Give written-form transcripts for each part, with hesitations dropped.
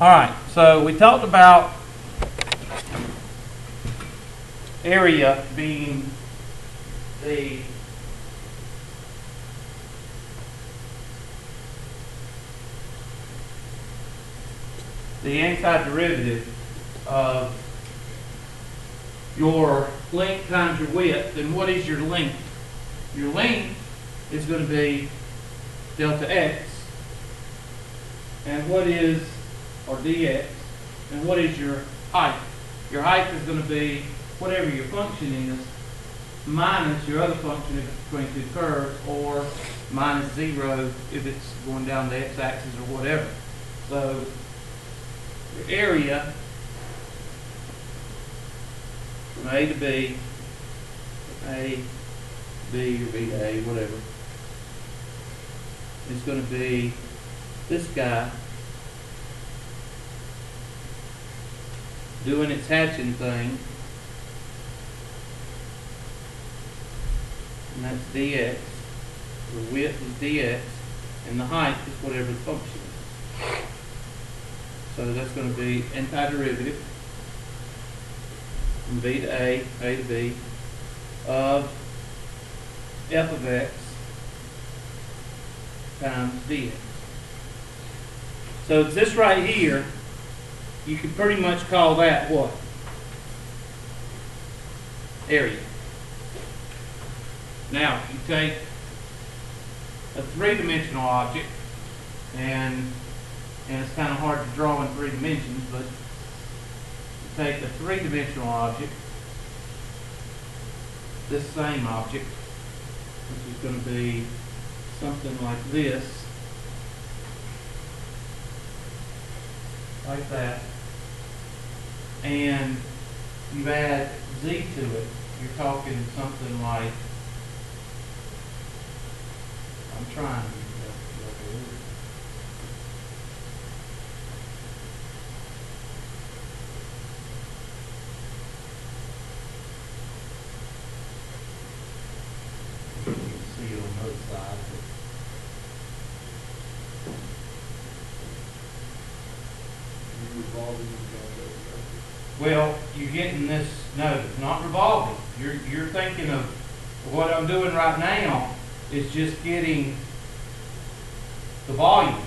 All right, so we talked about area being the antiderivative of your length times your width. And what is your length? Your length is going to be delta x. And what is, or dx, and what is your height? Your height is going to be whatever your function is, minus your other function if it's between two curves, or minus 0 if it's going down the x-axis or whatever. So your area from A to B, A, B, or B to A, whatever, is going to be this guy doing its hatching thing, and that's dx. The width is dx, and the height is whatever the function is. So that's going to be antiderivative from B to A to B, of f of x times dx. So this right here, you can pretty much call that what? Area. Now, you take a three-dimensional object, and it's kind of hard to draw in 3 dimensions, but you take a three-dimensional object, this same object, which is going to be something like this, like that, and you add z to it, you're talking something like, I'm trying to see it on the other side. Well, you're getting this, no, it's not revolving. You're thinking of what I'm doing right now is just getting the volume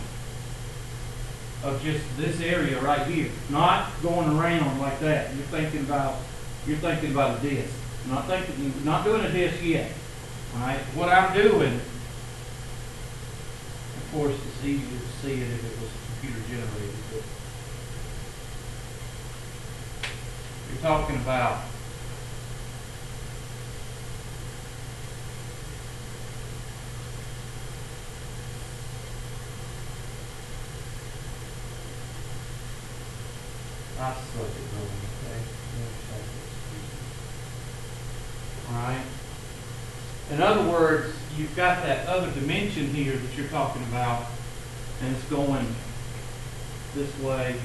of just this area right here, not going around like that. You're thinking about a disc. Not doing a disc yet. All right. What I'm doing, of course, it's easier to see it if it was computer generated. But you're talking about Alright? In other words, you've got that other dimension here that you're talking about, and it's going this way.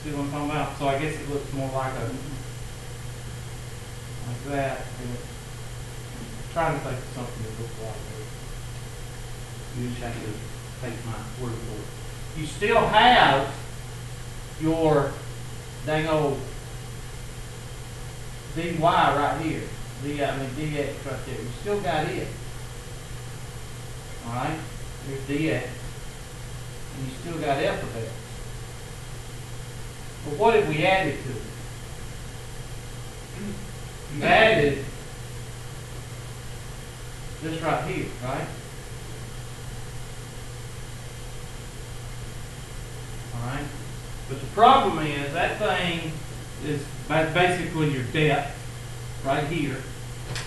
See what I'm talking about? So I guess it looks more like that. And I'm trying to think of something that looks like that. You just have to take my word for it. You still have your dang old dy right here, dx right there. You still got it. All right, here's dx, and you still got f of x. But what have we added to it? You added this right here, right? All right. But the problem is that thing is basically your depth right here.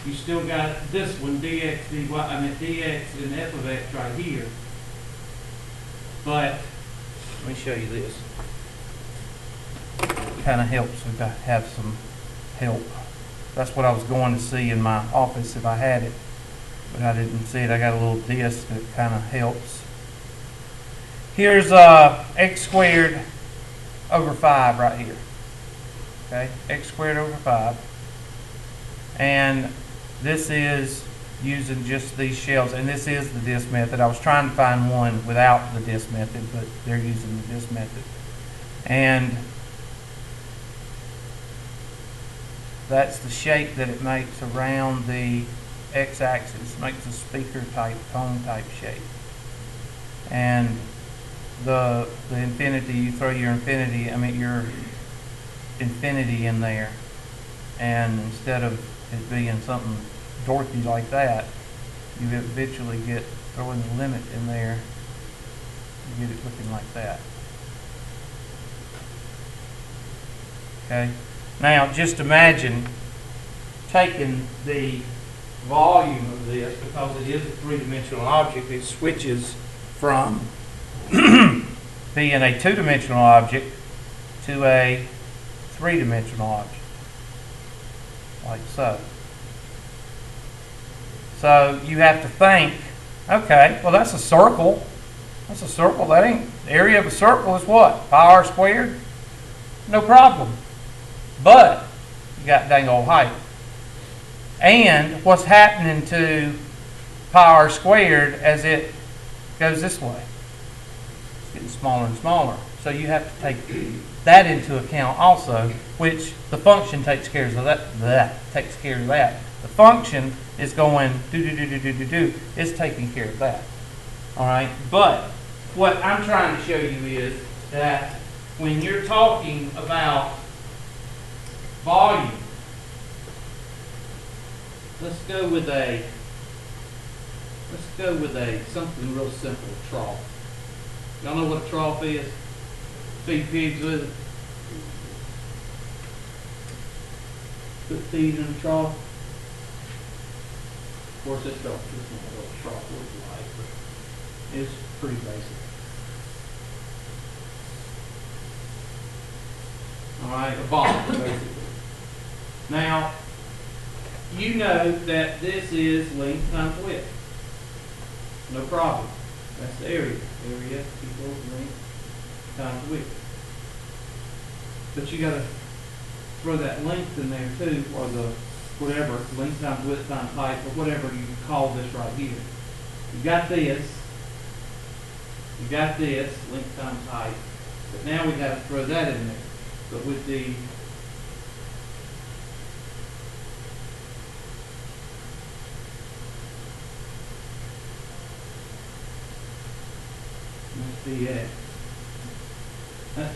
You still got this one, dx, dy, dx and f of x right here. But let me show you this. It kind of helps if I have some help. That's what I was going to see in my office if I had it, but I didn't see it. I got a little disc that kind of helps. Here's x squared over 5 right here. Okay, x squared over 5. And this is using just these shells, and this is the disc method. I was trying to find one without the disc method, but they're using the disc method. And that's the shape that it makes around the x-axis. Makes a speaker type, cone type shape. And the infinity, you throw your infinity in there, and instead of it being something dorky like that, you eventually get throwing the limit in there, you get it looking like that. Okay, now just imagine taking the volume of this, because it is a three-dimensional object. It switches from being a two-dimensional object to a three-dimensional object, like so. So you have to think, okay, well that's a circle. That's a circle. That ain't, the area of a circle is what? Pi r squared? No problem. But you got dang old height. And what's happening to pi r squared as it goes this way? It's getting smaller and smaller. So you have to take that into account also, which the function takes care of that. Takes care of that. The function is going do. It's taking care of that. All right. But what I'm trying to show you is that when you're talking about volume, let's go with something real simple, trough. Y'all know what a trough is? Feed pigs with it. Put feed in a trough. Of course, this is not what a trough looks like, but it's pretty basic. Alright, a box, basically. Now, you know that this is length times width. No problem. That's the area. Area equals length times width. But you got to throw that length in there too, or the whatever, length times width times height, or whatever you call this right here. You got this, length times height, but now we got to throw that in there. But with the dx, that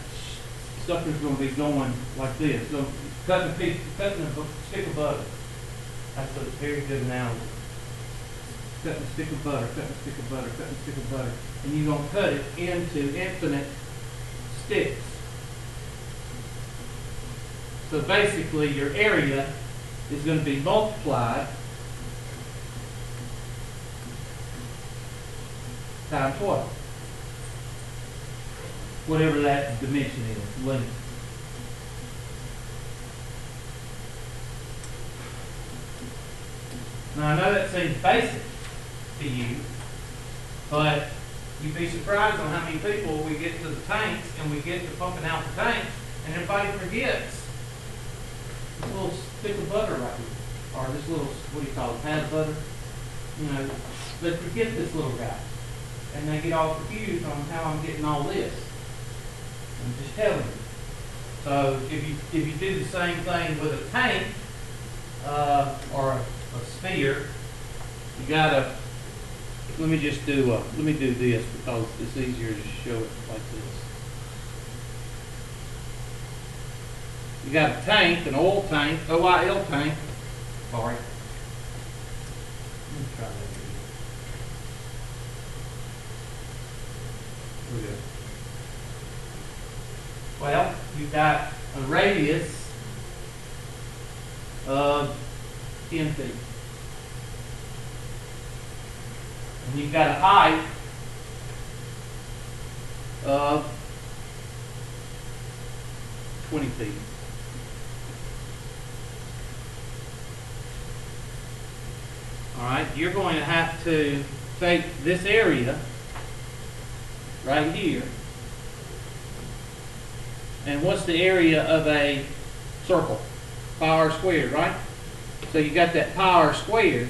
sucker's going to be going like this. So cutting a stick of butter. That's a very good analogy. Cutting a stick of butter, cutting a stick of butter, cutting a stick of butter, and you're going to cut it into infinite sticks. So basically, your area is going to be multiplied times what? Whatever that dimension is, limit. Now I know that seems basic to you, but you'd be surprised on how many people we get to the tanks and we get to pumping out the tanks and everybody forgets this little stick of butter right here, or this little, what do you call it, pad of butter? You know, they forget this little guy, and they get all confused on how I'm getting all this. I'm just telling you. So if you do the same thing with a tank or a sphere, you gotta. Let me do this because it's easier to show it like this. You got a tank, an oil tank, OIL tank. Sorry. Let me try that again. Here we go. Well, you've got a radius of 10 feet. And you've got a height of 20 feet. All right, you're going to have to take this area right here. And what's the area of a circle? Pi r squared, right? So you got that pi r squared.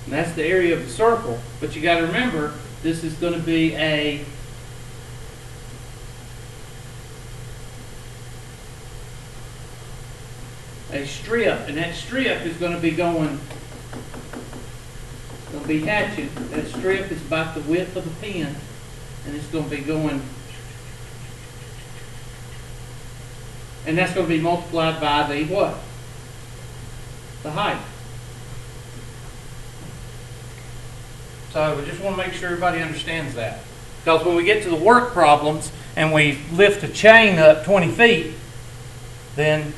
And that's the area of the circle. But you got to remember, This is going to be a strip, and that strip is going to be hatching. That strip is about the width of a pin, and it's going to be going, and that's going to be multiplied by the what? The height. So we just want to make sure everybody understands that. Because when we get to the work problems and we lift a chain up 20 feet, then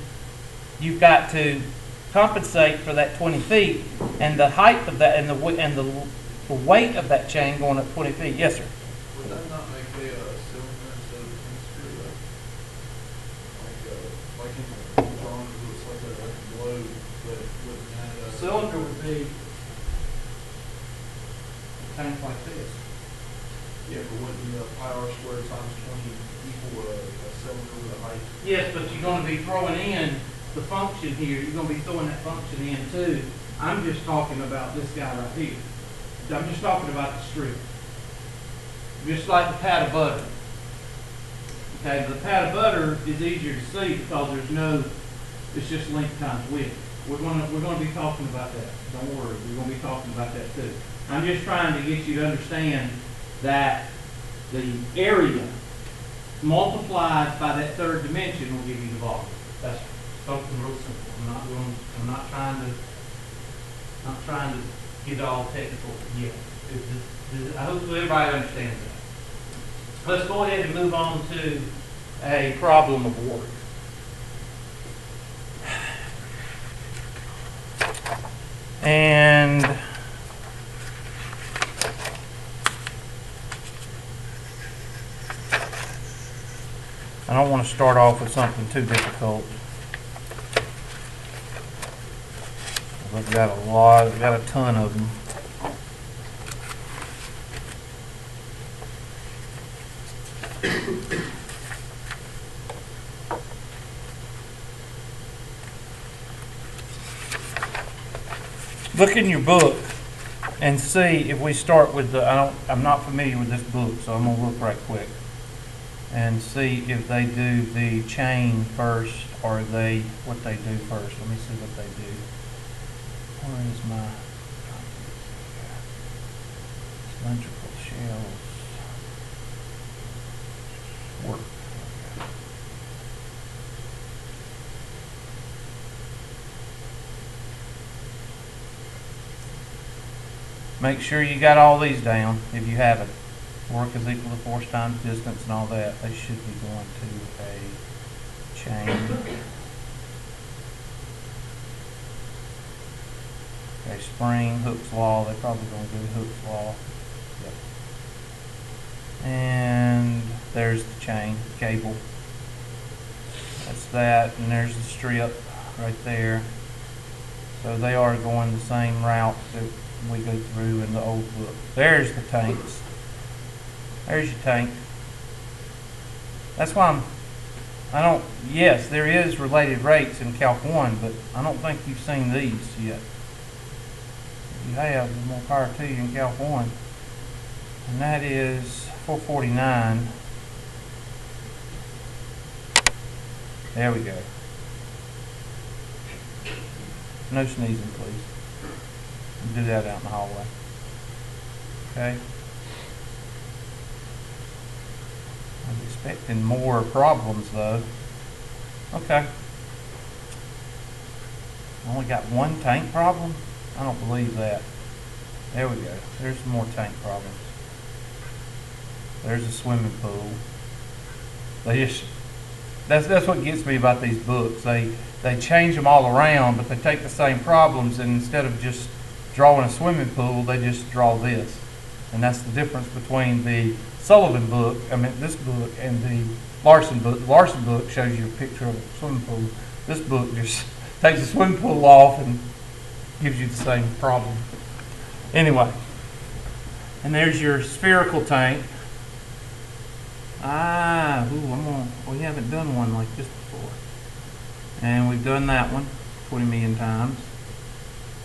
you've got to compensate for that 20 feet and the height of that and the weight of that chain going up 20 feet. Yes, sir. Would that not make a cylinder instead of a screw though? Like in the drawing, it looks like a globe, but wouldn't that Cylinder would be kind of like this. Yeah, but wouldn't the pi r squared times 20 equal a cylinder with a height? Yes, but you're going to be throwing in the function here. You're going to be throwing that function in too. I'm just talking about this guy right here. I'm just talking about the strip. Just like the pat of butter. Okay, the pat of butter is easier to see because it's just length times width. We're going to be talking about that. Don't worry, we're going to be talking about that too. I'm just trying to get you to understand that the area multiplied by that third dimension will give you the volume. That's something real simple. I'm not trying to get all technical yet. I hope everybody understands that. Let's go ahead and move on to a problem of work. And I don't want to start off with something too difficult. I've got a ton of them. Look in your book and see if we start with I'm not familiar with this book, so I'm gonna look right quick and see if they do the chain first or what they do first. Let me see what they do. Where is my cylindrical shells? Work. Make sure you got all these down if you haven't. Work is equal to force times distance and all that. They should be going to a chain. Okay, spring, Hooke's law. They're probably going to do Hooke's law. Yep. And there's the chain, cable. That's that, and there's the strip right there. So they are going the same route that we go through in the old book. There's the tanks. There's your tank. That's why yes, there is related rates in Calc 1, but I don't think you've seen these yet. If you have, more power to you in Calc 1. And that is 449. There we go. No sneezing, please. Do that out in the hallway. Okay. I'm expecting more problems though. Okay. Only got one tank problem? I don't believe that. There we go. There's some more tank problems. There's a swimming pool. That's what gets me about these books. They change them all around, but they take the same problems, and instead of just drawing a swimming pool, they just draw this. And that's the difference between the Sullivan book, this book, and the Larson book. The Larson book shows you a picture of a swimming pool. This book just takes the swimming pool off and gives you the same problem. Anyway, and there's your spherical tank. We haven't done one like this before. And we've done that one 20 million times.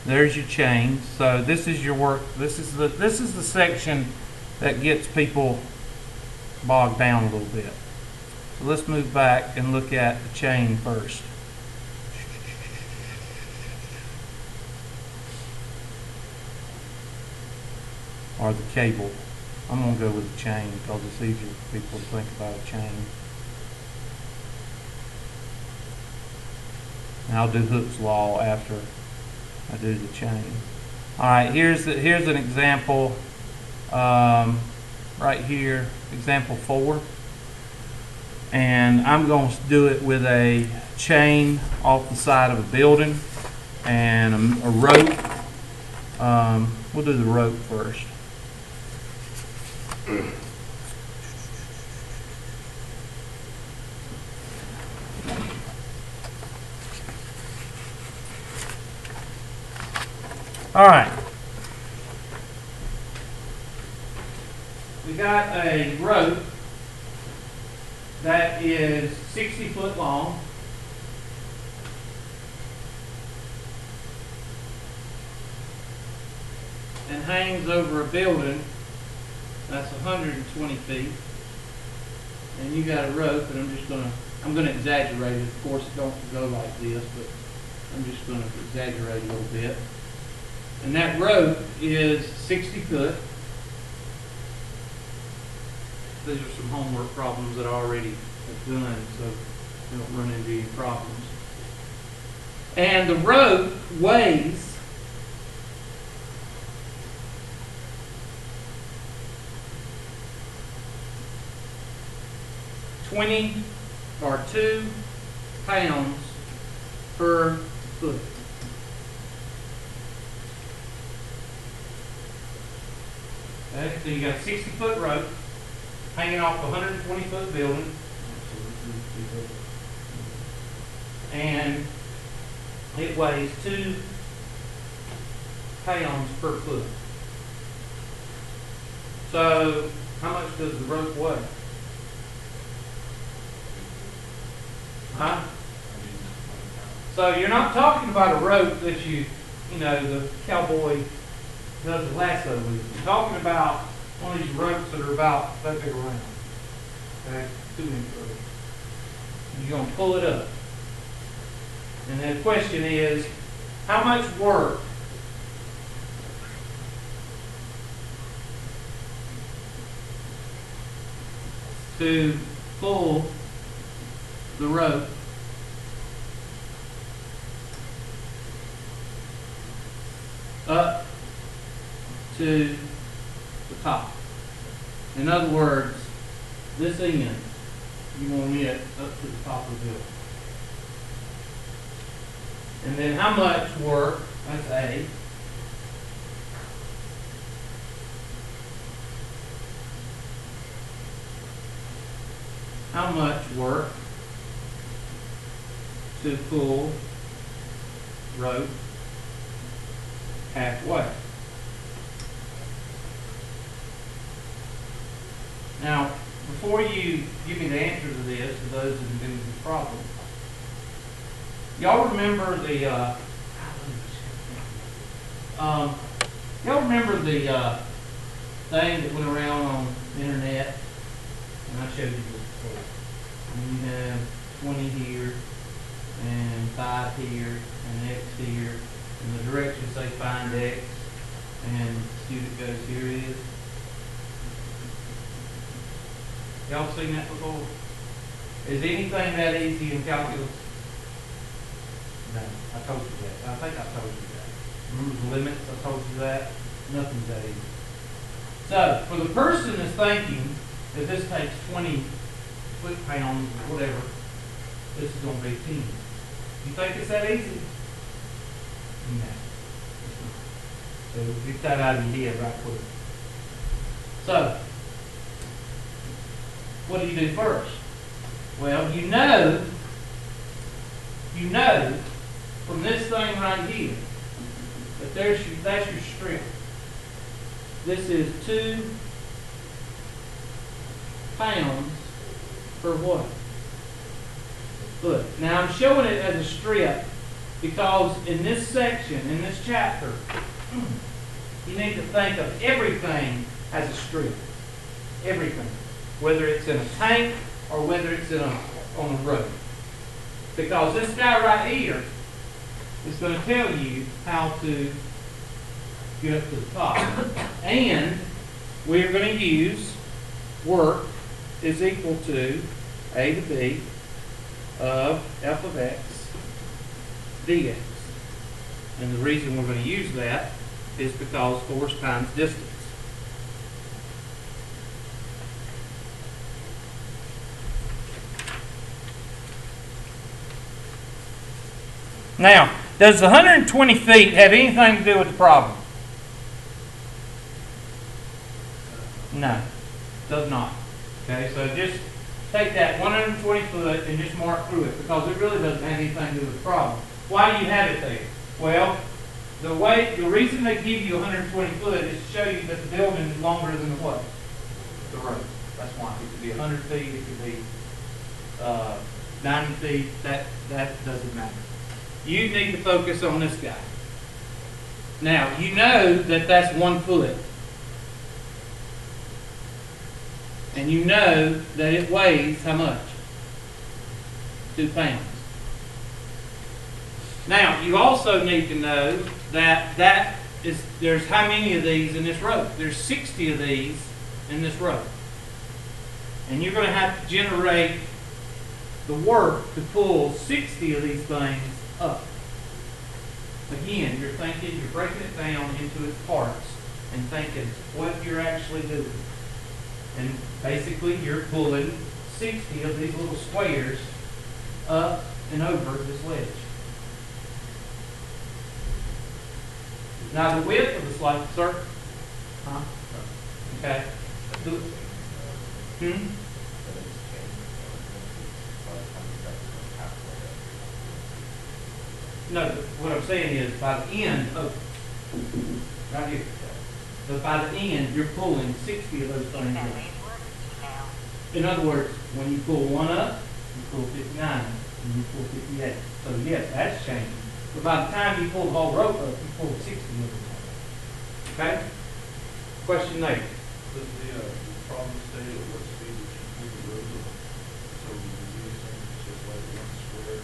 There's your chain. So this is your work. This is the section that gets people bogged down a little bit. So let's move back and look at the chain first. Or the cable. I'm going to go with the chain because it's easier for people to think about a chain. And I'll do Hooke's law after I do the chain. Alright, here's an example right here, example 4. And I'm going to do it with a chain off the side of a building and a rope. We'll do the rope first. All right. We got a rope that is 60 foot long. And hangs over a building that's 120 feet. And you got a rope, and I'm gonna exaggerate it. Of course, it don't go like this, but I'm just gonna exaggerate a little bit. And that rope is 60 foot. These are some homework problems that I already have done, so I don't run into any problems. And the rope weighs 20 or 2 pounds per foot. Okay, so you got a 60-foot rope hanging off a 120-foot building, and it weighs 2 pounds per foot. So how much does the rope weigh? Huh? So you're not talking about a rope that you know, the cowboy does a lasso with. You're talking about one of these ropes that are about that big around. Okay? 2-inch rope. And you're going to pull it up. And then the question is, how much work to pull the rope up to the top? In other words, this end, you want it up to the top of the building. And then how much work, that's A, how much work to pull rope halfway. Now, before you give me the answer to this, to those that have been with the problem, y'all remember the thing that went around on the internet? And I showed you this before. And you have 20 here, and 5 here, and X here, and the directions say find X, and the student goes, here it is. Y'all seen that before? Is anything that easy in calculus? No, I told you that. I think I told you that. Remember the limits? I told you that. Nothing's that easy. So, for the person that's thinking that this takes 20 foot-pounds or whatever, this is going to be 10. You think it's that easy? No. It's not. So, get that out of your head right quick. So, what do you do first? Well, you know from this thing right here that that's your strip. This is 2 pounds per what? Foot. Now I'm showing it as a strip because in this section, in this chapter, you need to think of everything as a strip. Everything. Whether it's in a tank or whether it's on a road. Because this guy right here is going to tell you how to get up to the top. And we're going to use work is equal to A to B of f of x dx. And the reason we're going to use that is because force times distance. Now, does the 120 feet have anything to do with the problem? No, does not. Okay, so just take that 120 foot and just mark through it because it really doesn't have anything to do with the problem. Why do you have it there? Well, the reason they give you 120 foot is to show you that the building is longer than the what? The road. That's why. It could be 100 feet, it could be 90 feet, that doesn't matter. You need to focus on this guy. Now, you know that that's 1 foot. And you know that it weighs how much? 2 pounds. Now, you also need to know that there's how many of these in this row? There's 60 of these in this row. And you're going to have to generate the work to pull 60 of these things up. Again, you're breaking it down into its parts and thinking what you're actually doing. And basically you're pulling 60 of these little squares up and over this ledge. Now the width of the slide, sir? Huh? Okay. No, what I'm saying is by the end of, right here, but by the end you're pulling 60 of those things up. In other words, when you pull one up, you pull 59, and you pull 58. So yes, that's changing. But by the time you pull the whole rope up, you pull 60 of them. Okay? Question there. Does the problem state at what speed we should pull the road up? So we can do something just like 1 square?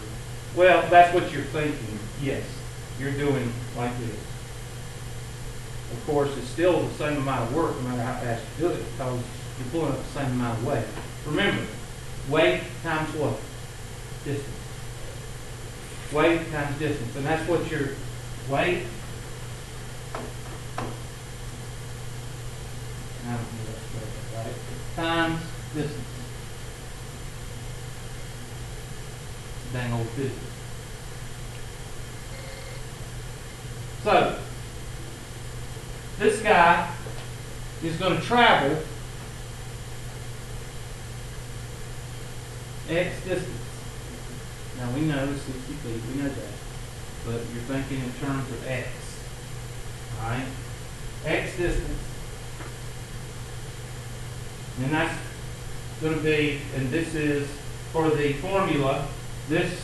Well, that's what you're thinking. Yes. You're doing like this. Of course, it's still the same amount of work no matter how fast you do it because you're pulling up the same amount of weight. Remember, weight times what? Distance. Weight times distance. And that's what your weight. I don't know that's right. Times distance. Dang old physics. So, this guy is going to travel X distance. Now we know 60 feet, we know that. But you're thinking in terms of X. Alright? X distance. And that's going to be, and this is for the formula, this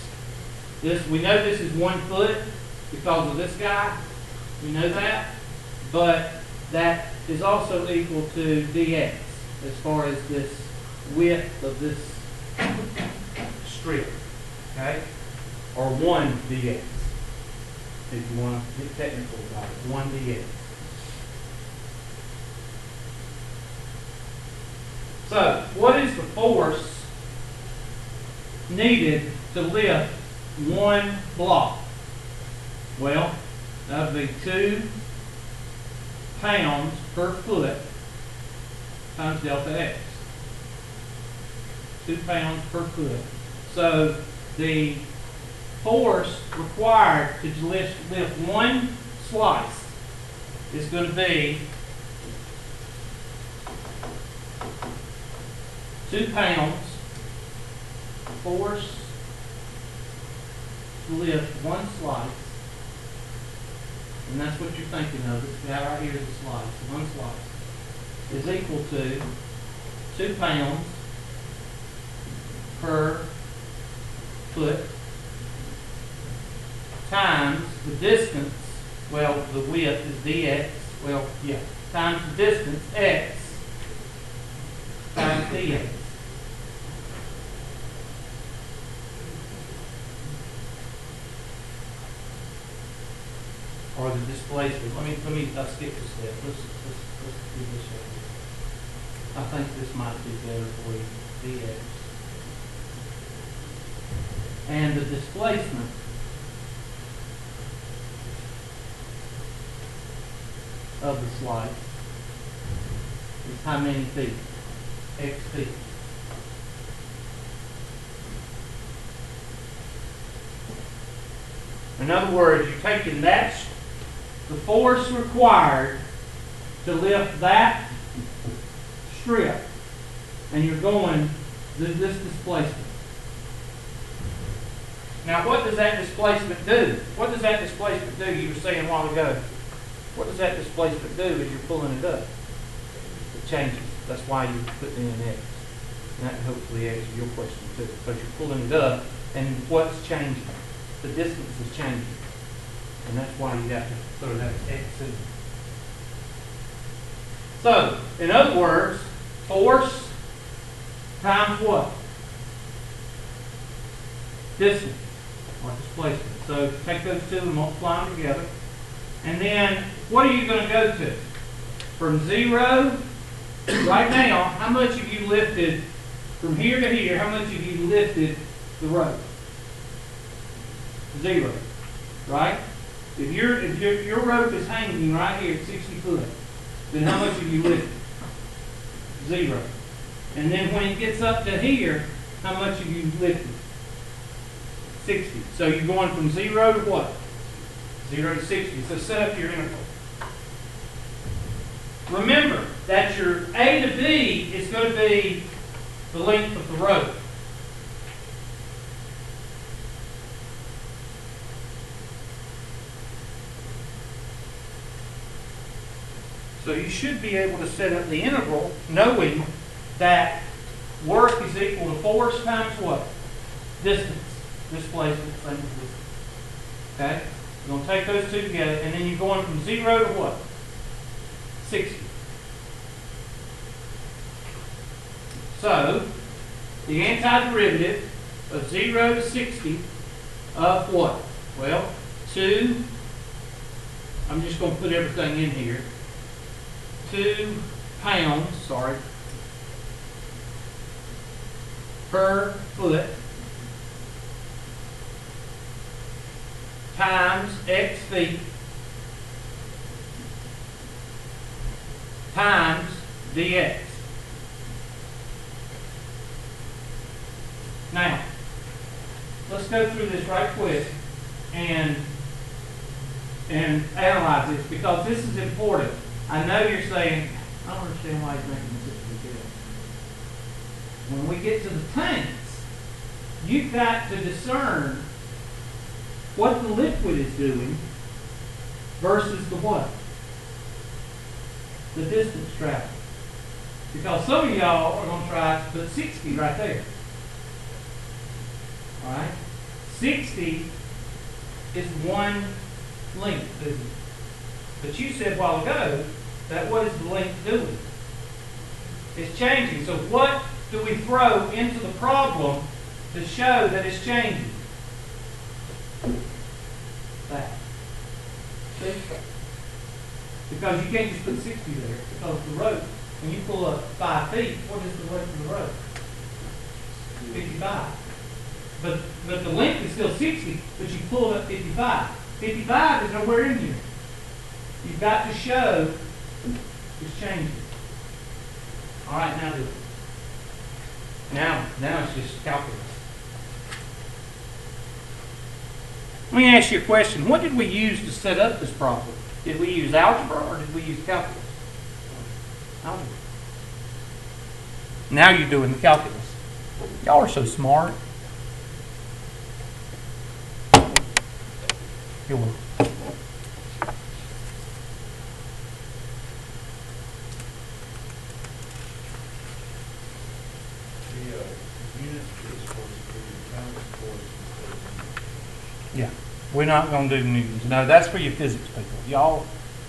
we know this is 1 foot because of this guy. We know that. But that is also equal to dx as far as this width of this strip. Okay? Or 1 dx. If you want to get technical about it. 1 dx. So, what is the force needed to lift 1 block? Well, that would be 2 pounds per foot times delta x. 2 pounds per foot. So the force required to lift 1 slice is going to be 2 pounds force to lift 1 slice. And that's what you're thinking of. This guy right here is a slice. 1 slice is equal to 2 pounds per foot times the distance. Well, the width is dx. Well, yeah, times the distance, x, times dx. Or the displacement. Let me skip a step. Let's do this right here. I think this might be better for you. Dx. And the displacement of the slice is how many feet? X feet. In other words, you're taking that, the force required to lift that strip, and you're going this displacement. Now, what does that displacement do? What does that displacement do? You were saying a while ago. What does that displacement do as you're pulling it up? It changes. That's why you put in an X. And that hopefully answers your question too. Because you're pulling it up, and what's changing? The distance is changing. And that's why you have to throw that X in. So, in other words, force times what? Distance, or displacement. So, take those two and multiply them together. And then, what are you going to go to? From 0, right now, how much have you lifted from here to here? How much have you lifted the rope? 0, right? If your rope is hanging right here at 60 foot, then how much have you lifted? 0. And then when it gets up to here, how much have you lifted? 60. So you're going from 0 to what? 0 to 60. So set up your interval. Remember that your A to B is going to be the length of the rope. So you should be able to set up the interval knowing that work is equal to force times what? Distance. Displacement, same as distance. Okay? You're going to take those two together, and then you're going from 0 to what? 60. So, the antiderivative of 0 to 60 of what? Well, 2, I'm just going to put everything in here. 2 pounds, per foot times x feet times dx. Now, let's go through this right quick and analyze this, because this is important. I know you're saying, I don't understand why he's making this such a big deal. When we get to the tanks, you've got to discern what the liquid is doing versus the what? The distance traveled. Because some of y'all are going to try to put 60 right there. Alright? 60 is one length, isn't it? But you said a while ago that what is the length doing? It's changing. So what do we throw into the problem to show that it's changing? That. See? Because you can't just put 60 there. Because the rope, when you pull up 5 feet, what is the length of the rope? 55. But the length is still 60, but you pulled up 55. 55 is nowhere in here. You've got to show it's changing. All right, now do it. Now it's just calculus. Let me ask you a question. What did we use to set up this problem? Did we use algebra or did we use calculus? Algebra. Now you're doing the calculus. Y'all are so smart. You're welcome. Yeah, we're not going to do newtons. No, that's for your physics people. Y'all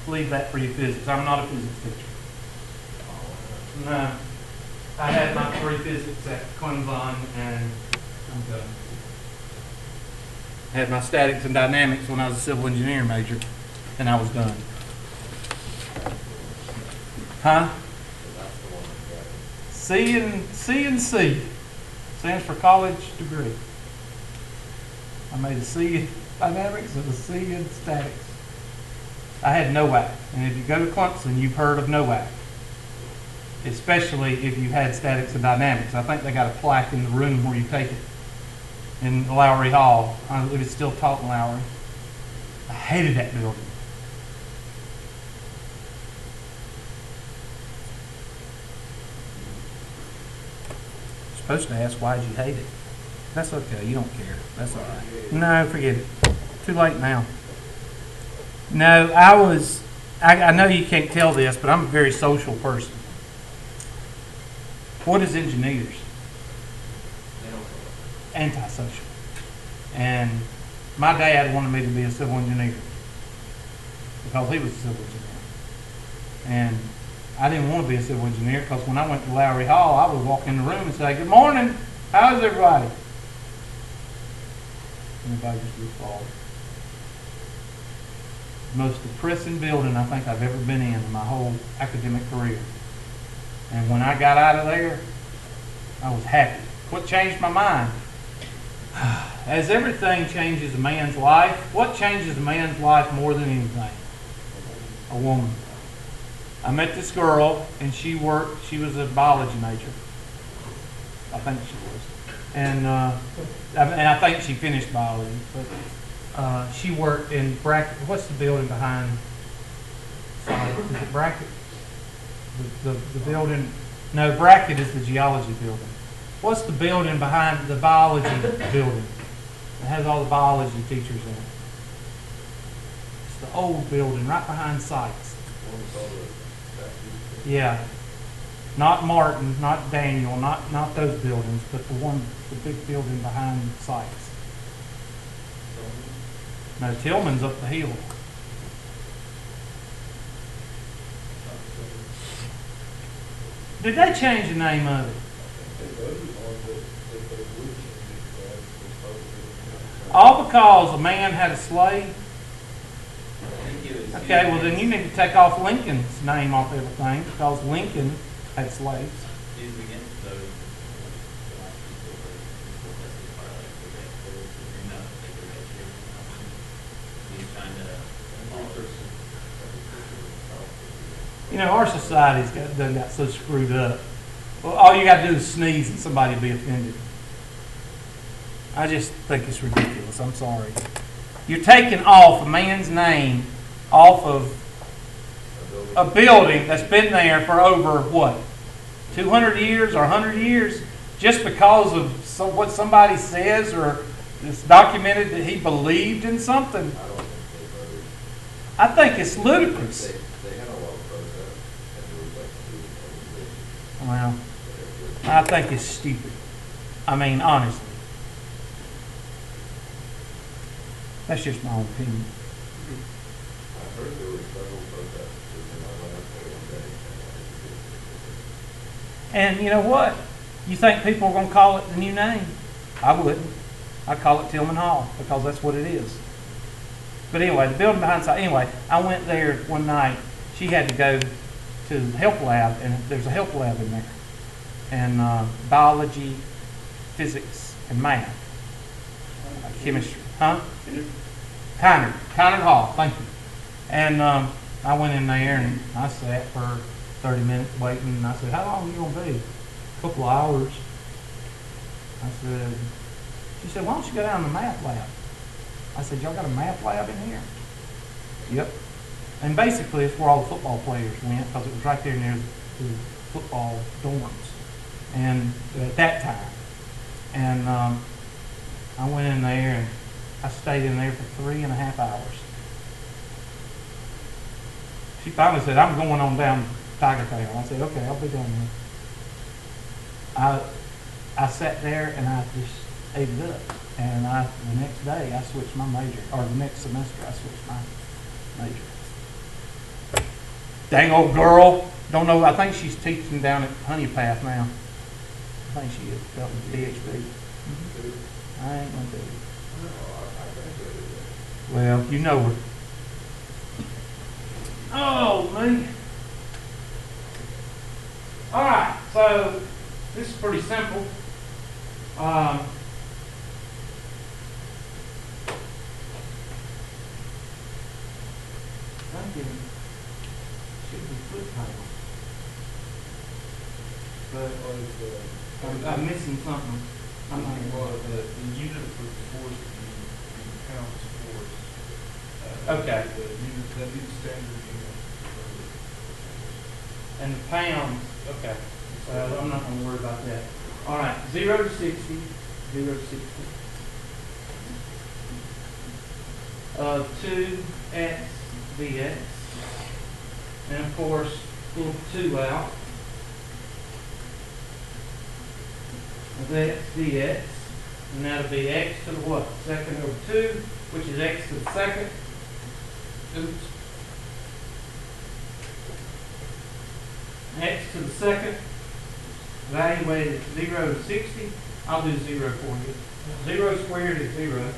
leave that for your physics. I'm not a physics teacher. No. I had my 3 physics at Conic and I'm done. I had my statics and dynamics when I was a civil engineering major, and I was done. Huh? C and C stands for college degree. I made a C in dynamics and a C in statics. I had NOAC, and if you go to Clemson, you've heard of NOAC, especially if you had statics and dynamics. I think they got a plaque in the room where you take it in Lowry Hall. It was still taught in Lowry. I hated that building. Supposed to ask why'd you hate it. That's okay, you don't care. That's all right. No, forget it. Too late now. No, I know you can't tell this, but I'm a very social person. What is engineers? Antisocial. And my dad wanted me to be a civil engineer because he was a civil engineer. And I didn't want to be a civil engineer because when I went to Lowry Hall, I would walk in the room and say, "Good morning, how's everybody?" And everybody just looked forward. Most depressing building I think I've ever been in my whole academic career. And when I got out of there, I was happy. What changed my mind? As everything changes a man's life, what changes a man's life more than anything? A woman. I met this girl, and she was a biology major. I think she was. And I think she finished biology. But she worked in Brackett. What's the building behind? Is it Brackett? The building? No, Brackett is the geology building. What's the building behind the biology building? It has all the biology teachers in it. It's the old building right behind Sykes. Yeah. Not Martin, not Daniel, not those buildings, but the big building behind Sykes. No, Tillman's up the hill. Did they change the name of it? All because a man had a slave? Okay, well then you need to take off Lincoln's name off everything because Lincoln had slaves. You know, our society's done got so screwed up. Well, all you got to do is sneeze and somebody will be offended. I just think it's ridiculous. I'm sorry. You're taking off a man's name off of a building that's been there for over, what, 200 years or 100 years, just because of what somebody says or it's documented that he believed in something. I think it's ludicrous. Well, I think it's stupid. I mean, honestly. That's just my own opinion. And you know what? You think people are going to call it the new name? I wouldn't. I'd call it Tillman Hall because that's what it is. But anyway, the building behind side. Anyway, I went there one night. She had to go to the help lab, and there's a help lab in there. And biology, physics, and math. Chemistry. Huh? Conic Hall, thank you. And I went in there and I sat for 30 minutes waiting, and I said, "How long are you going to be?" "A couple of hours." She said, "Why don't you go down to the math lab?" I said, "Y'all got a math lab in here?" "Yep." And basically it's where all the football players went because it was right there near the football dorms. And at that time. And I went in there and I stayed in there for 3.5 hours. She finally said, "I'm going on down Tiger Tail." I said, "Okay, I'll be down there." I sat there and I just ate it up. And the next day I switched my major, or the next semester I switched my major. Dang old girl. Don't know. I think she's teaching down at Honey Path now. I think she is. DHB. I ain't gonna do it. Well, you know her. Oh, man. All right, so this is pretty simple. Thinking should be foot pounds, but I'm missing something. I'm not Well, the unit for the force would be pounds force. Okay. The unit, that'd be the standard unit. And the pounds, okay. So I'm not going to worry about that. All right, 0 to 60, 0 to 60. 2x dx. And of course, pull 2 out. Of x dx. And that'll be x to the what? Second over 2, which is x to the second. Oops. X to the second, evaluated at 0 to 60. I'll do 0 for you. 0 squared is 0.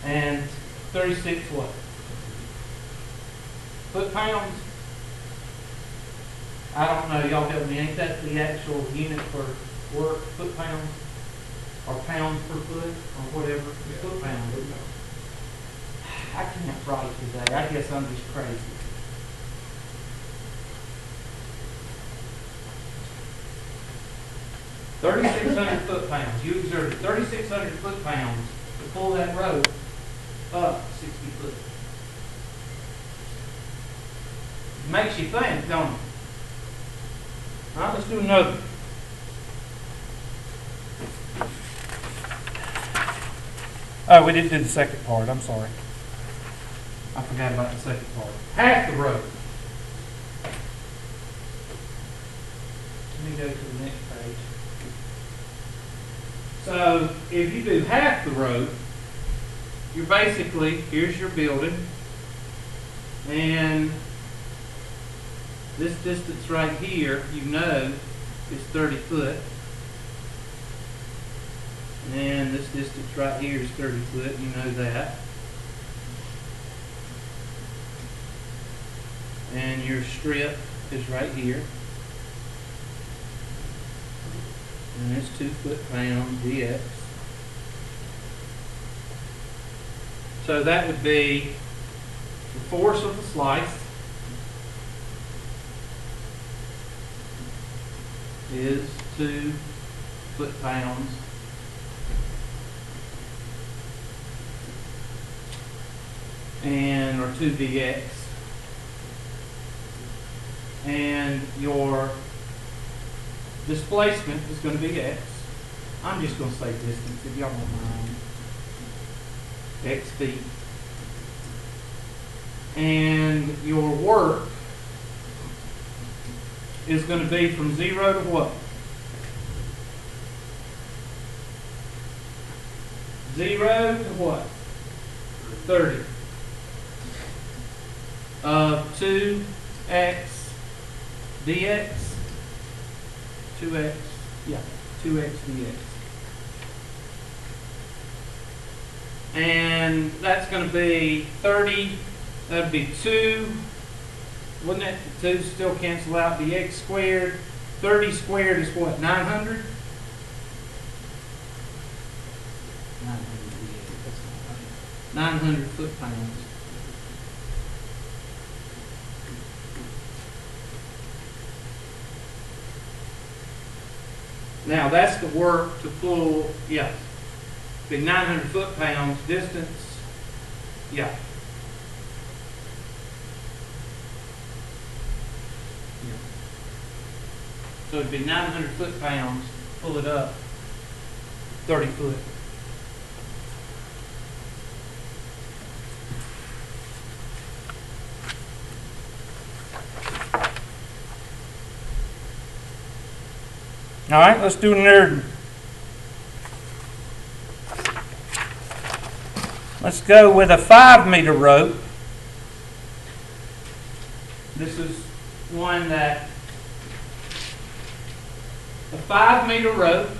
And 36 what? Foot pounds? I don't know. Y'all help me. Ain't that the actual unit for work? Foot pounds? Or pounds per foot? Or whatever? Foot pounds. I can't write today. I guess I'm just crazy. 3,600 foot-pounds. You exerted 3,600 foot-pounds to pull that rope up 60 foot. Makes you think, don't it? All right, let's do another. Oh, we didn't do the second part. I'm sorry. I forgot about the second part. Half the rope. Let me go to the next page. So, if you do half the rope, you're basically, here's your building, and this distance right here, you know, is 30 foot. And this distance right here is 30 foot, you know that. And your strip is right here. And it's 2 foot-pounds dx. So that would be the force of the slice is 2 foot-pounds and or 2 dx, and your displacement is going to be x. I'm just going to say distance if y'all don't mind. X feet. And your work is going to be from 0 to what? 0 to what? 30. 2x dx. 2x, yeah, 2x dx. And that's going to be 30, that would be 2, wouldn't it? The 2 still cancel out, the x squared. 30 squared is what, 900? 900 foot-pounds. Now that's the work to pull, yeah, be 900 foot-pounds distance, yeah. So it'd be 900 foot-pounds, pull it up 30 foot. All right, let's do nerd. Let's go with a 5 meter rope. This is one that a 5-meter rope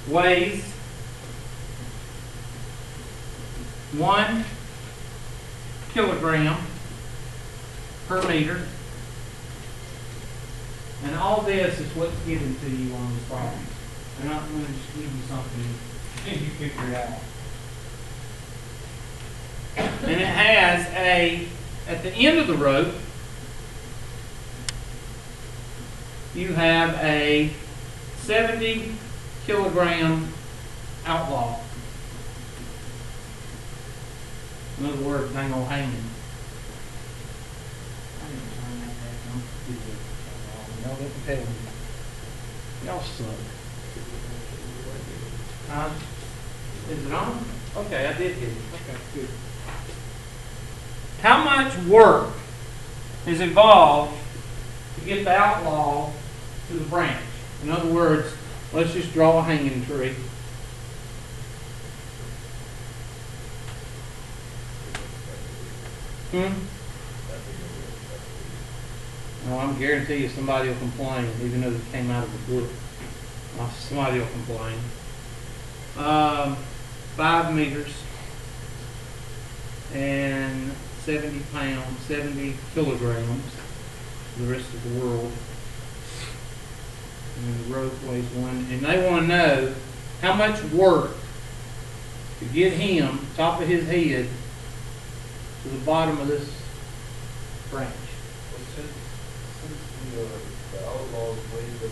weighs 1 kilogram per meter. And all this is what's given to you on the problem. They're not going to just give you something and you figure it out. And it has at the end of the rope, you have a 70 kilogram outlaw. In other words, dang old hanging. Y'all didn't tell me. Y'all suck. Is it on? Okay, I did get it. Okay, good. How much work is involved to get the outlaw to the branch? In other words, let's just draw a hanging tree. Well, I'm guarantee you somebody will complain, even though it came out of the book. Somebody will complain. 5 meters and 70 pounds, 70 kilograms for the rest of the world. And the rope weighs 1. And they want to know how much work to get him, top of his head, to the bottom of this branch. Well, since the outlaws weighed up the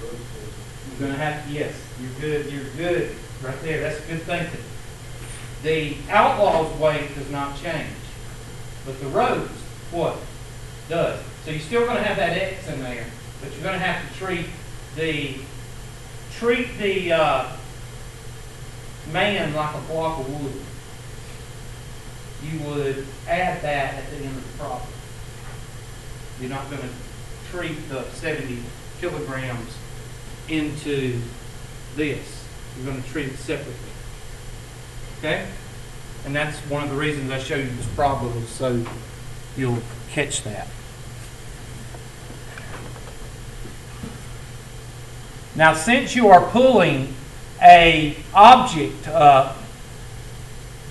road system. You're going to have to, yes, you're good. Right there, that's good thinking. The outlaw's weight does not change. But the rope's, what? Does. So you're still going to have that X in there, but you're going to have to treat the man like a block of wood. You would add that at the end of the problem. You're not going to treat the 70 kilograms into this. You're going to treat it separately. Okay? And that's one of the reasons I showed you this problem, is so you'll catch that. Now, since you are pulling an object up,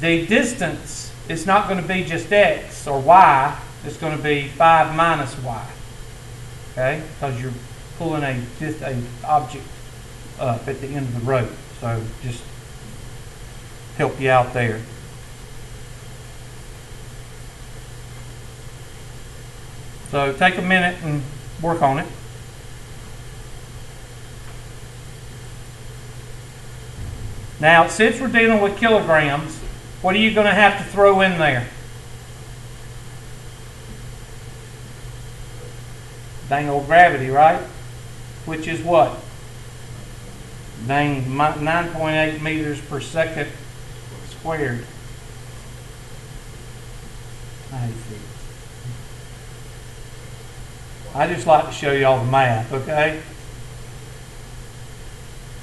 the distance is not going to be just X or Y. It's going to be 5 minus Y. Okay? Because you're pulling an object up at the end of the rope. So just help you out there. So take a minute and work on it. Now, since we're dealing with kilograms, what are you going to have to throw in there? Dang old gravity, right? Which is what? Dang, 9.8 meters per second squared. I hate physics. I just like to show you all the math, okay?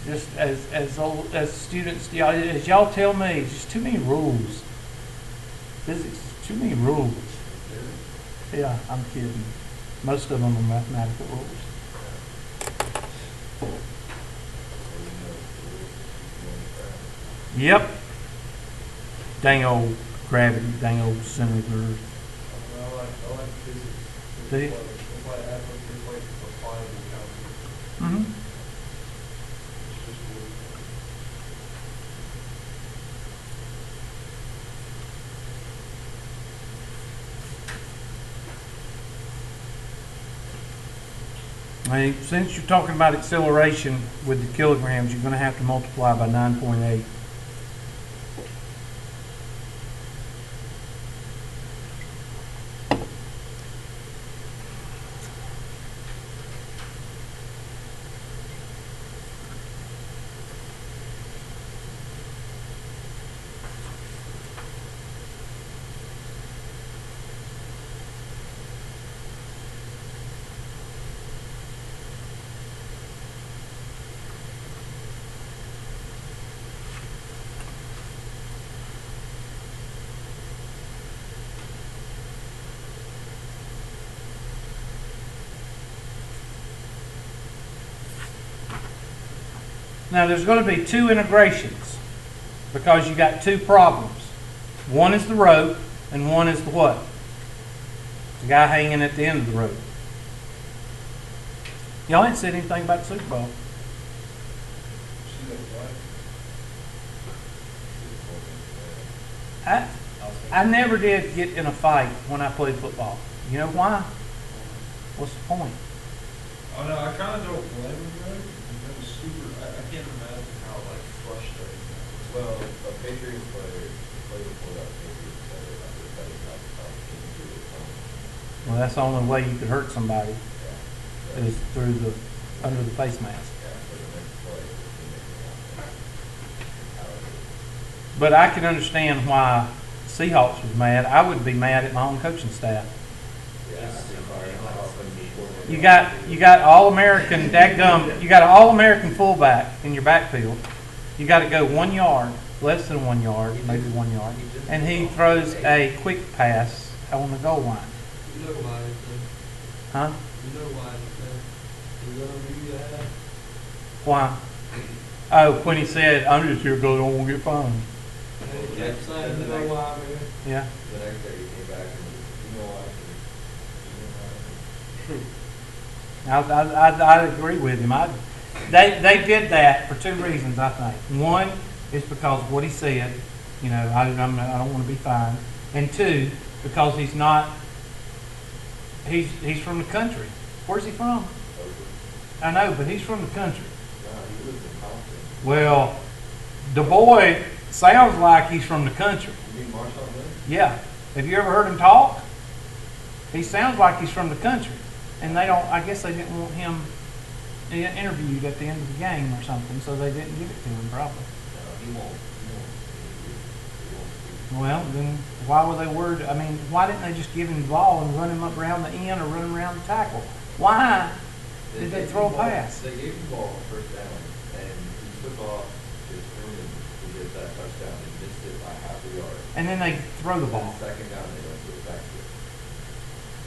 Just as students, as y'all tell me, it's just too many rules. Physics is too many rules. Yeah, I'm kidding. Most of them are mathematical rules. Yep. Dang old gravity, dang old center of the earth. I like physics. Do you? It's like applying calculus. Mm-hmm. It's just weird. Hey, since you're talking about acceleration with the kilograms, you're going to have to multiply by 9.8. Now there's going to be two integrations because you got two problems. One is the rope and one is the what? The guy hanging at the end of the rope. Y'all ain't said anything about the Super Bowl. I never did get in a fight when I played football. You know why? What's the point? Oh no, I kind of don't blame him, right? That was super. I can't imagine how like frustrating that was. Well, a Patriots player played before that Patriots player after cutting out the top team to the phone. Well, that's the only way you could hurt somebody Yeah. is through the under the face mask. Yeah, for the next play, the teammate out. But I can understand why Seahawks was mad. I would be mad at my own coaching staff. Yeah, You got All-American dadgum. You got an All-American fullback in your backfield. You got to go 1 yard, less than 1 yard, maybe 1 yard, and he throws a quick pass on the goal line. You know why it's there. Huh? You know why it's there. You know who you have. Why? Oh, when he said, "I'm just here because I don't want to get fined." And he kept saying, you know why, man. Yeah. The next day he came back and you know what? I agree with him. They did that for two reasons, I think. One is because of what he said, you know, I don't want to be fined. And two, because he's from the country. Where's he from? I know, but he's from the country. No, he lives in Compton. Well, the boy sounds like he's from the country. You mean Marshawn Lynch? Yeah. Have you ever heard him talk? He sounds like he's from the country. And I guess they didn't want him interviewed at the end of the game or something, so they didn't give it to him probably. No, he won't. Well, then why were they worried? I mean, why didn't they just give him the ball and run him up around the end or run him around the tackle? Why did they throw a pass? They gave him the ball on first down, and he took off his turn to get that touchdown and missed it by half a yard. And then they throw the And ball. second down, they went to the backfield.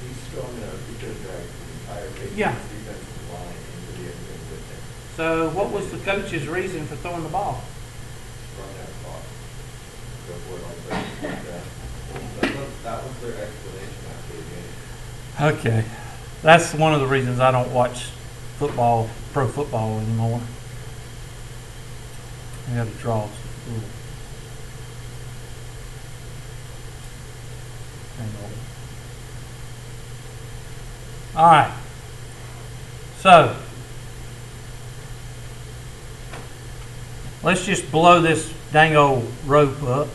He's strong enough, he could have dragged the entire Yeah. Patriots defensive line into the end zone with him. So what was the coach's reason for throwing the ball? Run that clock. Go for it on third down. That was their explanation after the game. Okay. That's one of the reasons I don't watch football, pro football anymore. I got to draw. All right. So, let's just blow this dang old rope up.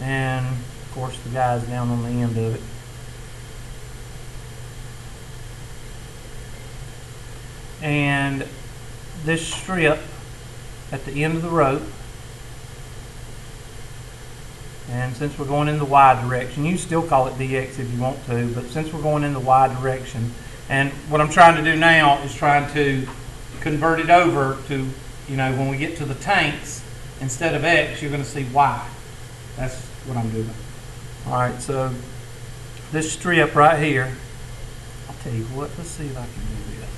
And, of course, the guy's down on the end of it. And this strip at the end of the rope, and since we're going in the Y direction, you still call it DX if you want to, but since we're going in the Y direction, and what I'm trying to do now is trying to convert it over to, you know, when we get to the tanks, instead of X, you're going to see Y. That's what I'm doing. All right, so this strip right here, I'll tell you what, let's see if I can do this.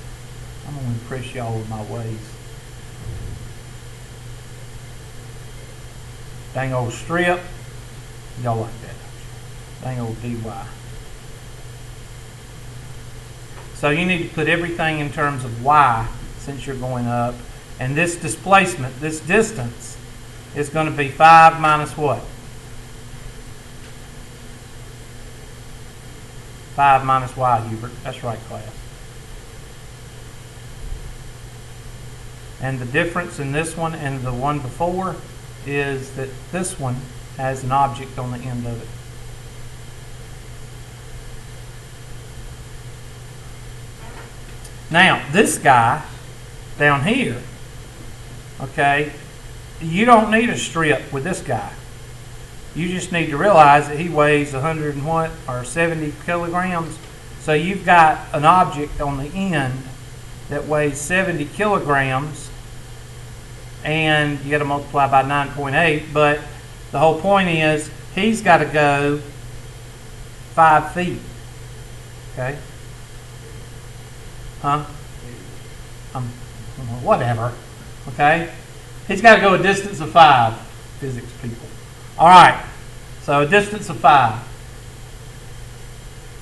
I'm going to impress y'all with my ways. Dang old strip. Y'all like that. Dang old DY. So you need to put everything in terms of Y since you're going up. And this displacement, this distance, is going to be 5 minus what? 5 minus Y, Hubert. That's right, class. And the difference in this one and the one before is that this one has an object on the end of it. Now, this guy down here, okay, you don't need a strip with this guy. You just need to realize that he weighs 100 and what, or 70 kilograms. So you've got an object on the end that weighs 70 kilograms, and you got to multiply by 9.8, but the whole point is he's got to go 5 feet. Okay? Huh? whatever. Okay? He's got to go a distance of 5, physics people. All right. So a distance of 5.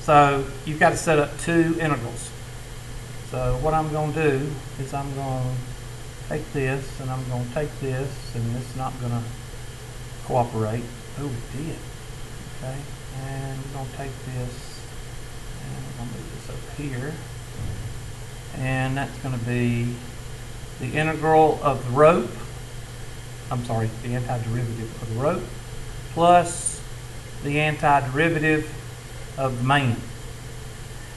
So you've got to set up 2 integrals. So what I'm going to do is I'm going to take this, and I'm going to take this, and it's not going to cooperate. Oh, it did. Okay. And we're going to take this, and we're going to move this up here. And that's going to be the integral of the rope. I'm sorry, the antiderivative of the rope plus the antiderivative of the man.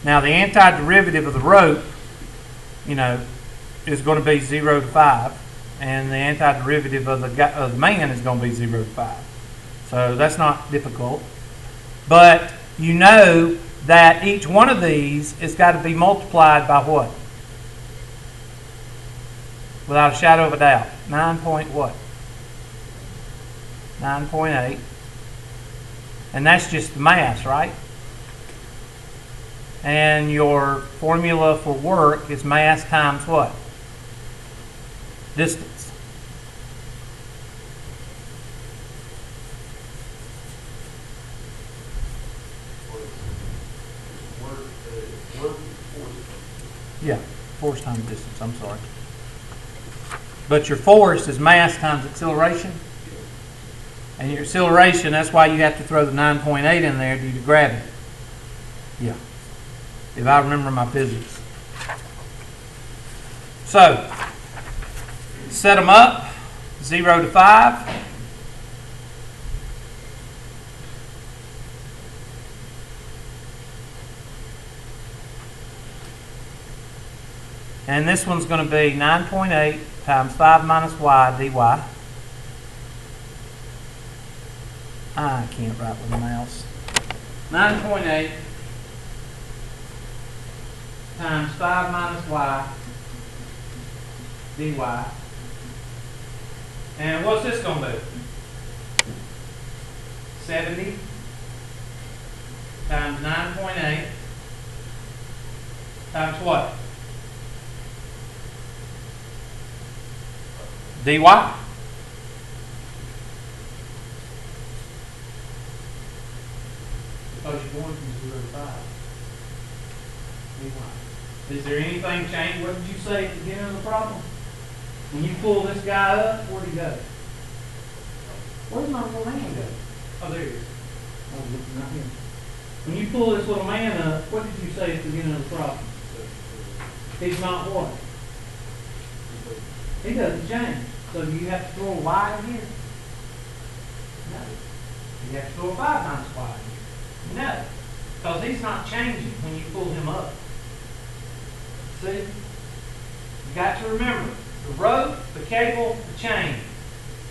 Now the antiderivative of the rope, is going to be 0 to 5, and the antiderivative of the man is going to be 0 to 5. So that's not difficult. But you know that each one of these has got to be multiplied by what? Without a shadow of a doubt. 9 point what? 9.8. And that's just the mass, right? And your formula for work is mass times what? Distance. Yeah, force times distance, I'm sorry. But your force is mass times acceleration. And your acceleration, that's why you have to throw the 9.8 in there due to gravity. Yeah. If I remember my physics. So, set them up. 0 to 5. And this one's going to be 9.8 times 5 minus y dy. I can't write with a mouse. 9.8 times 5 minus y dy. And what's this going to do? 70 times 9.8 times what? dy. Because you're going from 0 to 5. dy. Is there anything changed? What did you say at the beginning of the problem? When you pull this guy up, where'd he go? Where's my little man go? Oh, there he is. Oh, looking right here. When you pull this little man up, what did you say at the beginning of the problem? He's not what? He doesn't change. So do you have to throw a y in here? No. You have to throw a 5 times y in here? No. Because he's not changing when you pull him up. See? You got to remember, the rope, the cable, the chain.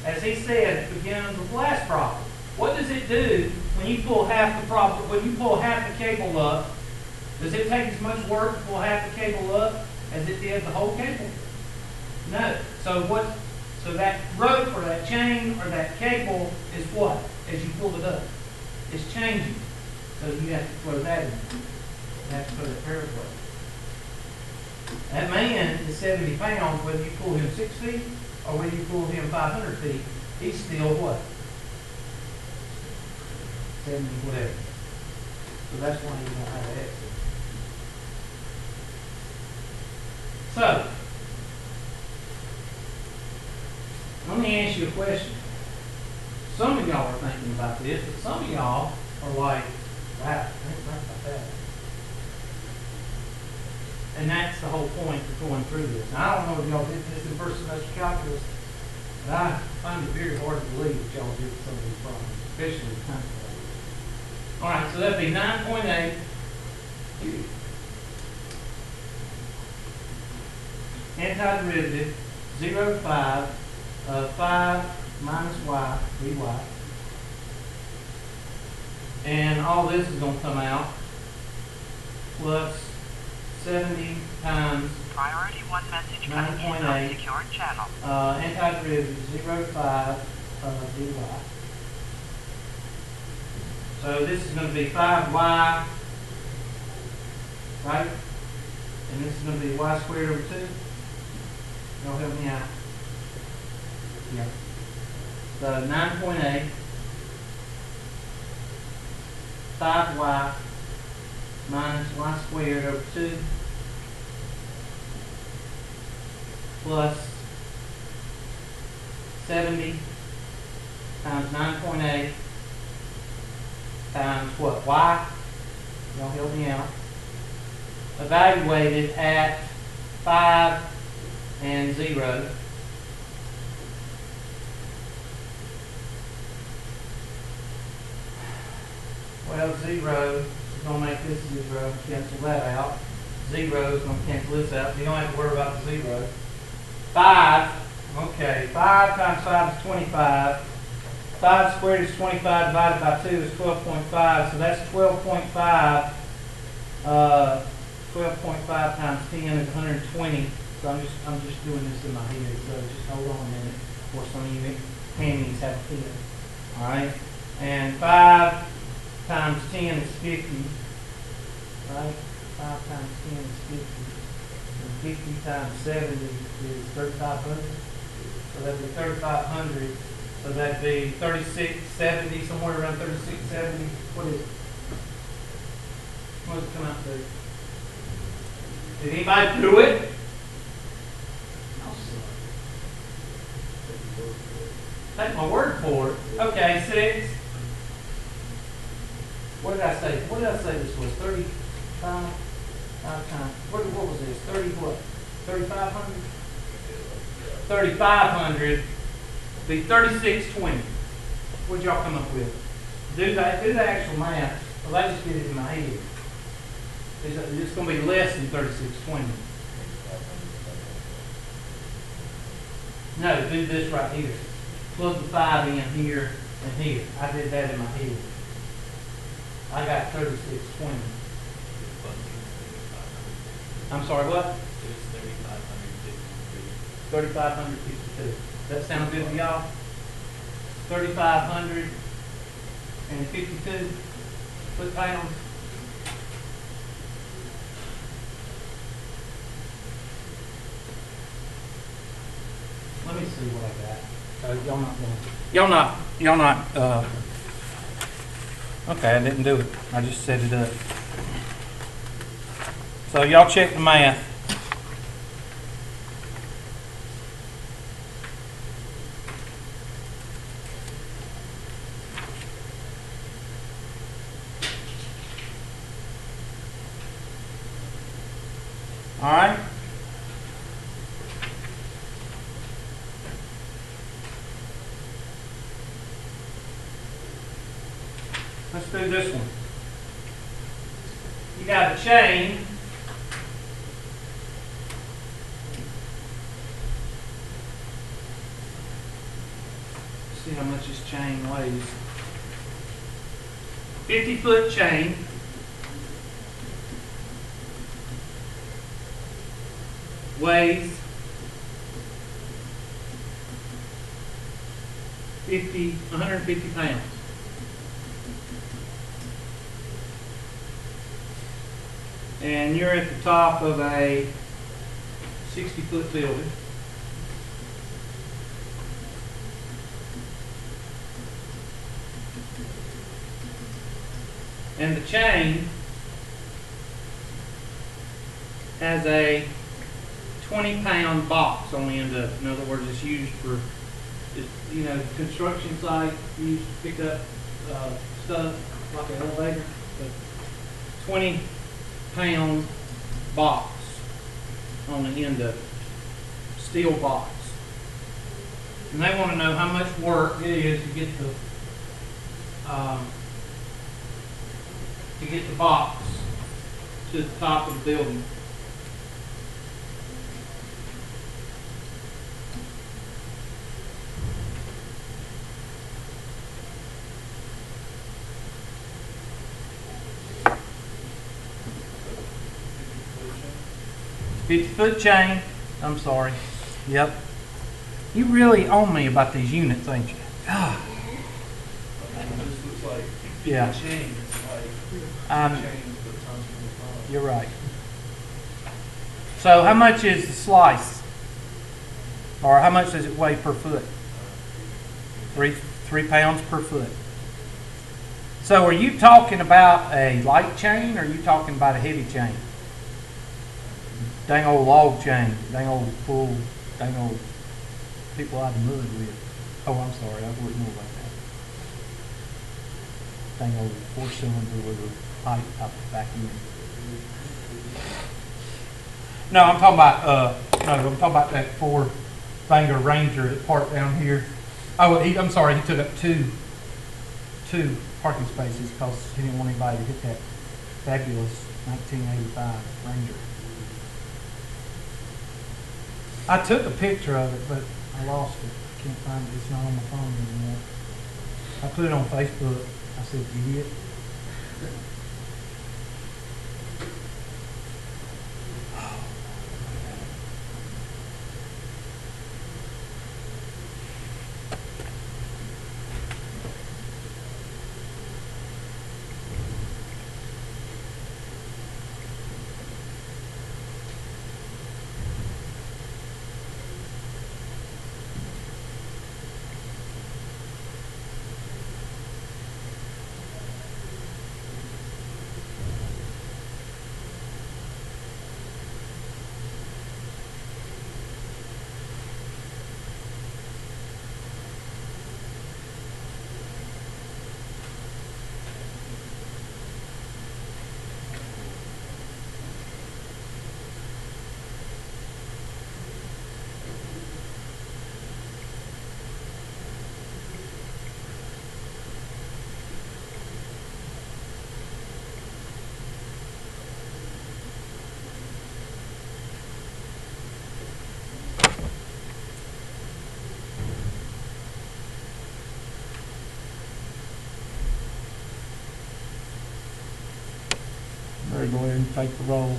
As he said at the beginning of the last problem, what does it do when you pull half the problem? When you pull half the cable up, does it take as much work to pull half the cable up as it did the whole cable? No. So that rope or that chain or that cable is what? As you pull it up, it's changing. So you have to throw that in. You have to throw that paragraph. That man is 70 pounds, whether you pull him 6 feet or whether you pull him 500 feet, he's still what? 70 whatever. So that's why you don't have exit. So, let me ask you a question. Some of y'all are thinking about this, but some of y'all are like, wow, think about that. And that's the whole point of going through this. Now, I don't know if y'all did this in first semester calculus, but I find it very hard to believe that y'all did some of these problems, especially with calculus. All right, so that'd be 9.8. Antiderivative, 0 to 5, 5 minus y dy. And all this is going to come out plus 70 times Priority 1 message coming in on secured channel. Antiderivative 0 to 5 dy. So this is going to be 5y, right? And this is going to be y squared over 2. Y'all help me out. Yeah. So 9.8, 5y minus y squared over 2 plus 70 times 9.8 times what? Y? Y'all help me out. Evaluated at 5 and 0. Well, 0 is going to make this 0, cancel that out. 0 is going to cancel this out, so you don't have to worry about the 0. 5, okay, 5 times 5 is 25. 5 squared is 25 divided by 2 is 12.5, so that's 12.5. 12.5 times 10 is 120. So I'm just doing this in my head. So just hold on a minute before some of you handies have a fit. All right, and 5 times 10 is 50. Right, 5 times 10 is 50. And 50 times 70 is 3,500. So that'd be 3,500. So that'd be 3670, somewhere around 3670. What is it? What does it come out to? Did anybody do it? Take my word for it. Okay, 6. What did I say? What did I say this was? 35? 5 times. What was this? 30 what? 3,500? 3,500. Be 3620. What'd y'all come up with? Do the actual math. Well, I just did it in my head. It's going to be less than 3620. No, do this right here. Plug the 5 in here and here. I did that in my head. I got 3620. I'm sorry, what? 3,552. That sound good to y'all? 3,552 foot-pounds. Let me see what I got. Y'all not, okay, I didn't do it. I just set it up. So y'all check the math. All right. Let's do this one. You got a chain. See how much this chain weighs. 50-foot chain. Weighs 150 pounds. And you're at the top of a 60-foot building. And the chain has a 20-pound box on the end of it. In other words, it's used for, construction site, used to pick up stuff like an elevator. But 20-pound box on the end of it, steel box. And they want to know how much work it is to get the box to the top of the building. $50-foot chain. I'm sorry. Yep. You really own me about these units, ain't you? God. This looks like Yeah. chain. It's like Um, chain but times 25. You're right. So how much is the slice? Or how much does it weigh per foot? 3 pounds per foot. So are you talking about a light chain or are you talking about a heavy chain? Dang old log chain, dang old people out of the mud with. Oh, I'm sorry, I wouldn't know about that. Dang old 4-cylinder with a pipe up the back end. No, I'm talking about that 4-banger Ranger that parked down here. Oh, I'm sorry, he took up two parking spaces because he didn't want anybody to hit that fabulous 1985 Ranger. I took a picture of it, but I lost it. I can't find it. It's not on my phone anymore. I put it on Facebook. I said, idiot. Better go ahead and take the roll.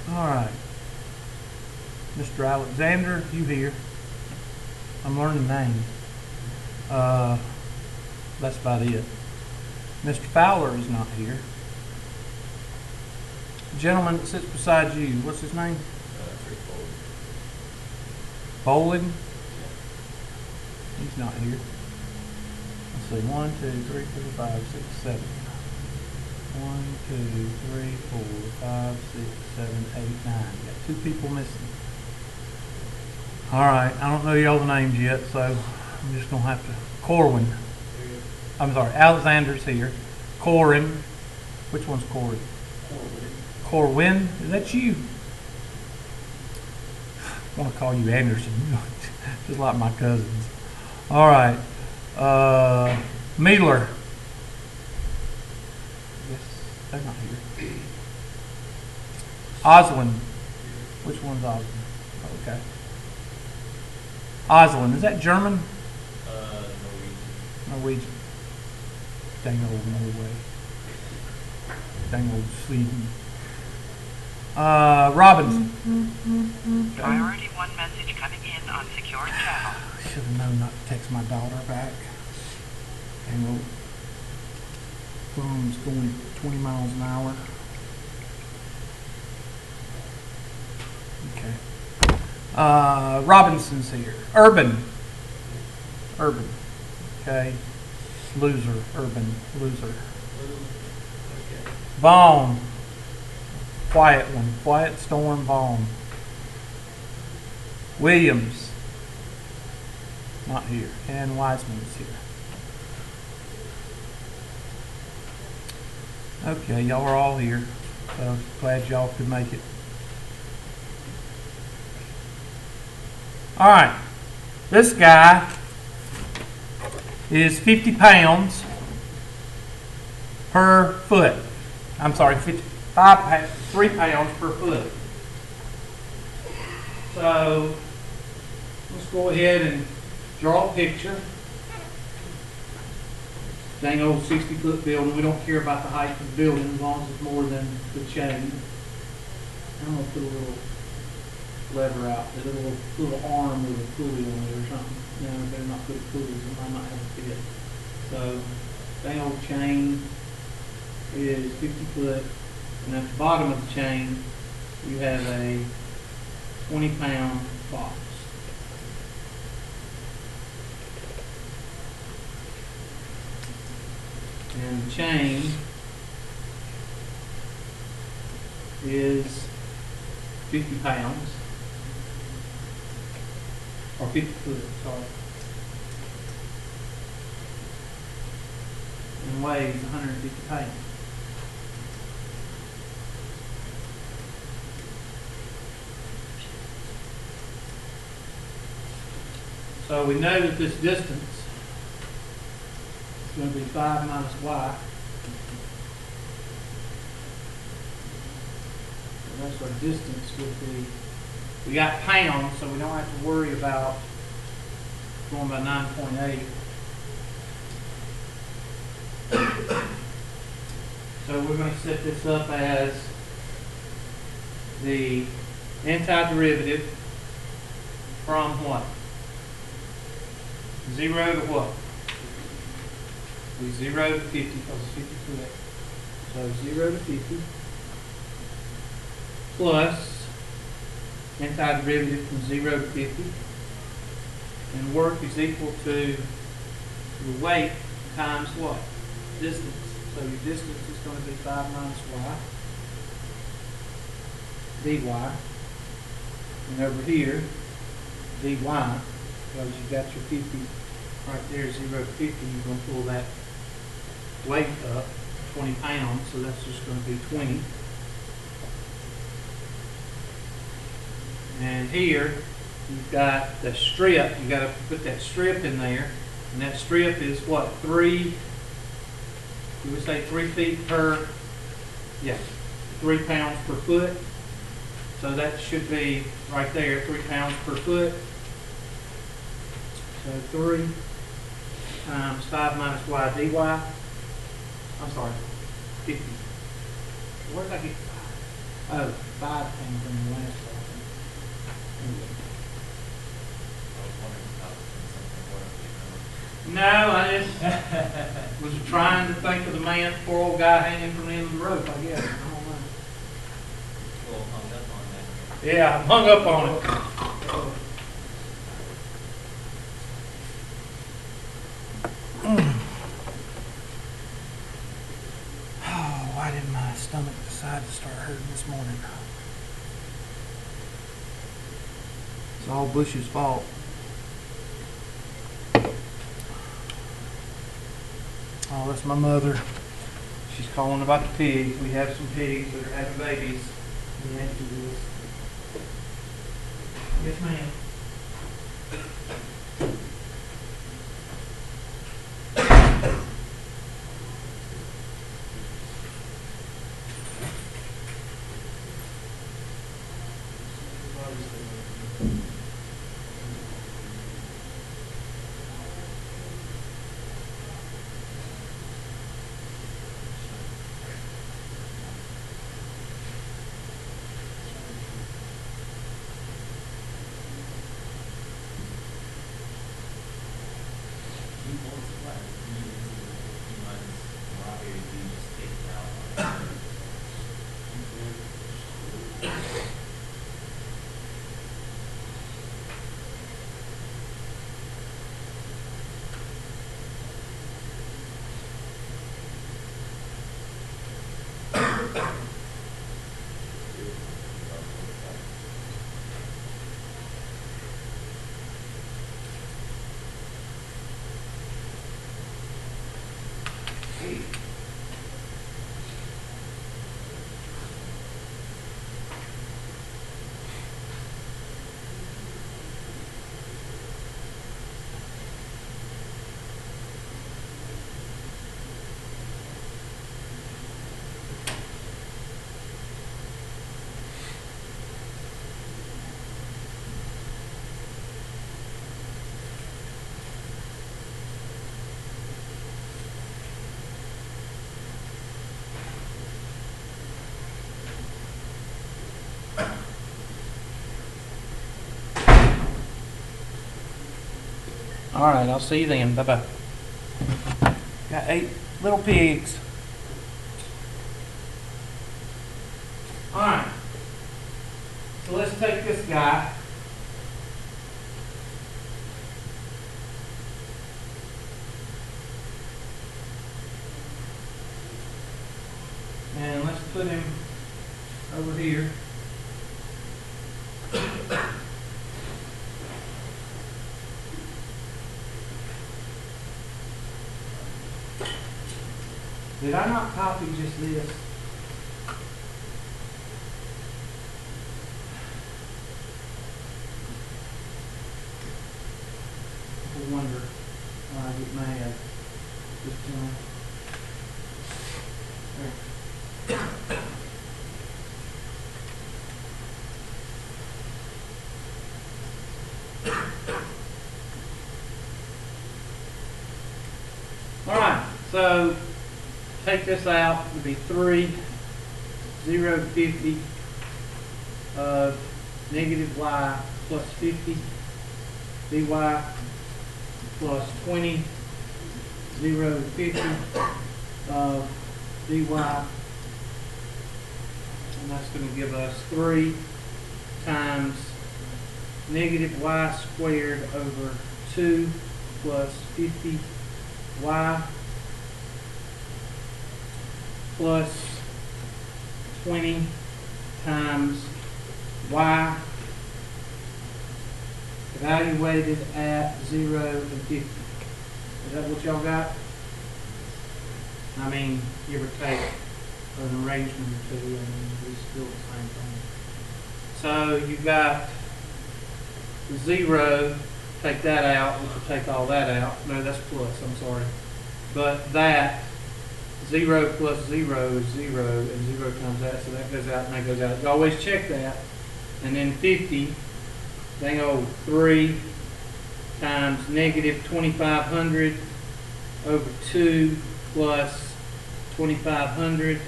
All right. Mr. Alexander, you here. I'm learning names. That's about it. Mr. Fowler is not here. The gentleman that sits beside you, what's his name? Bowling? He's not here. Let's see. 1, 2, 3, 4, 5, 6, 7. 1, 2, 3, 4, 5, 6, 7, 8, 9. Got 2 people missing. Alright, I don't know y'all's names yet, so I'm just going to have to. Corwin. I'm sorry, Alexander's here. Corin. Which one's Corin? Corwin. Is that you? I want to call you Anderson. Just like my cousins. Alright. Meadler. They're not here. Oslin. Which one's Oslin? Okay. Oslin. Is that German? Norwegian. Dang old Norway. Dang old Sweden. Robinson. Priority 1 message coming in on secure channel. Should have known not to text my daughter back. Dang old phone's going 20 miles an hour. Okay. Robinson's here. Urban. Okay. Loser. Urban. Loser. Vaughn. Quiet one. Quiet Storm Vaughn. Williams. Not here. And Wiseman's here. Okay, y'all are all here. So glad y'all could make it. Alright. This guy is 50 pounds per foot. I'm sorry, 3 pounds per foot. So let's go ahead and draw a picture. Dang old 60-foot building, we don't care about the height of the building as long as it's more than the chain. I'm gonna put a little lever out, a little arm with a pulley on it or something. No, better not put pulleys, it might not have a fit. So, dang old chain is 50 foot, and at the bottom of the chain, you have a 20-pound box. And the chain is 50 pounds, or 50 foot, sorry, and weighs 150 pounds. So we know that this distance is going to be 5 minus y. So that's our distance with the, we got pounds, so we don't have to worry about going by 9.8. So we're going to set this up as the antiderivative from what? 0 to what? We 0 to 50 because it's 50 foot. So 0 to 50 plus antiderivative from 0 to 50. And work is equal to your weight times what? Distance. So your distance is going to be 5 minus y dy. And over here, dy, because you've got your 50 right there, 0 to 50, you're going to pull that weight up, 20 pounds, so that's just going to be 20. And here, you've got the strip, you've got to put that strip in there, and that strip is what, 3, you would say 3 feet per, yeah, 3 pounds per foot. So that should be right there, 3 pounds per foot. So 3 times 5 minus y dy. I'm sorry, 50. Where did I get 5? Oh, 5 came from the last one. No, I just was trying to think of the man, poor old guy hanging from the end of the rope, I guess. I don't know. A little hung up on that. Yeah, I'm hung up on it. Oh, why did my stomach decide to start hurting this morning? It's all Bush's fault. Oh, that's my mother. She's calling about the pigs. We have some pigs that are having babies. We have to do this. Yes, ma'am. All right, I'll see you then. Bye-bye. Got 8 little pigs. All right. So let's take this guy. And let's put him over here. Did I not copy just this? I wonder why I get mad this time. There. All right, so take this out, it'll be 3, 0, 50 of negative y plus 50 dy plus 20, 0, 50 of dy, and that's going to give us 3 times negative y squared over 2 plus 50 y plus 20 times y evaluated at 0 and 50. Is that what y'all got? I mean, give or take an arrangement or two, and it's still the same thing. So you got 0, take that out, which will take all that out. No, that's plus, I'm sorry. But that 0 plus 0 is 0, and 0 times that, so that goes out and that goes out. You always check that. And then 50, dang old 3 times negative 2500 over 2 plus 2500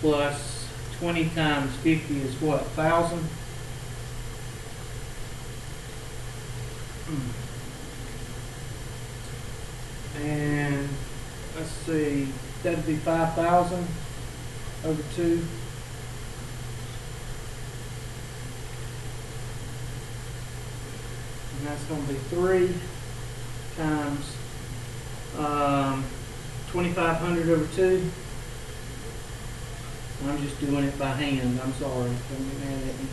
plus 20 times 50 is what, 1,000? And let's see, that'd be 5,000 over 2. And that's going to be 3 times 2,500 over 2. I'm just doing it by hand. I'm sorry. Don't get mad at me.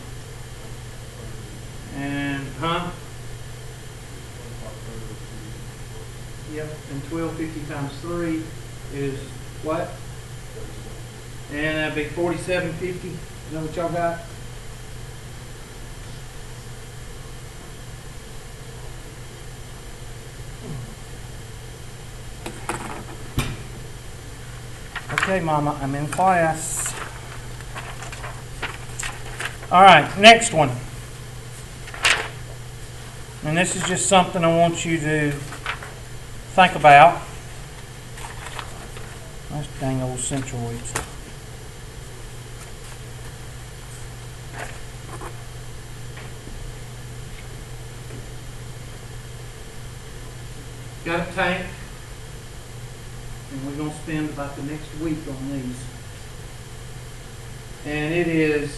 And, Yep, and 1250 times 3 is what? And that'd be 4750. You know what y'all got? Okay, Mama, I'm in class. All right, next one. And this is just something I want you to think about. Those dang old centroids. Got a tank, and we're going to spend about the next week on these. And it is,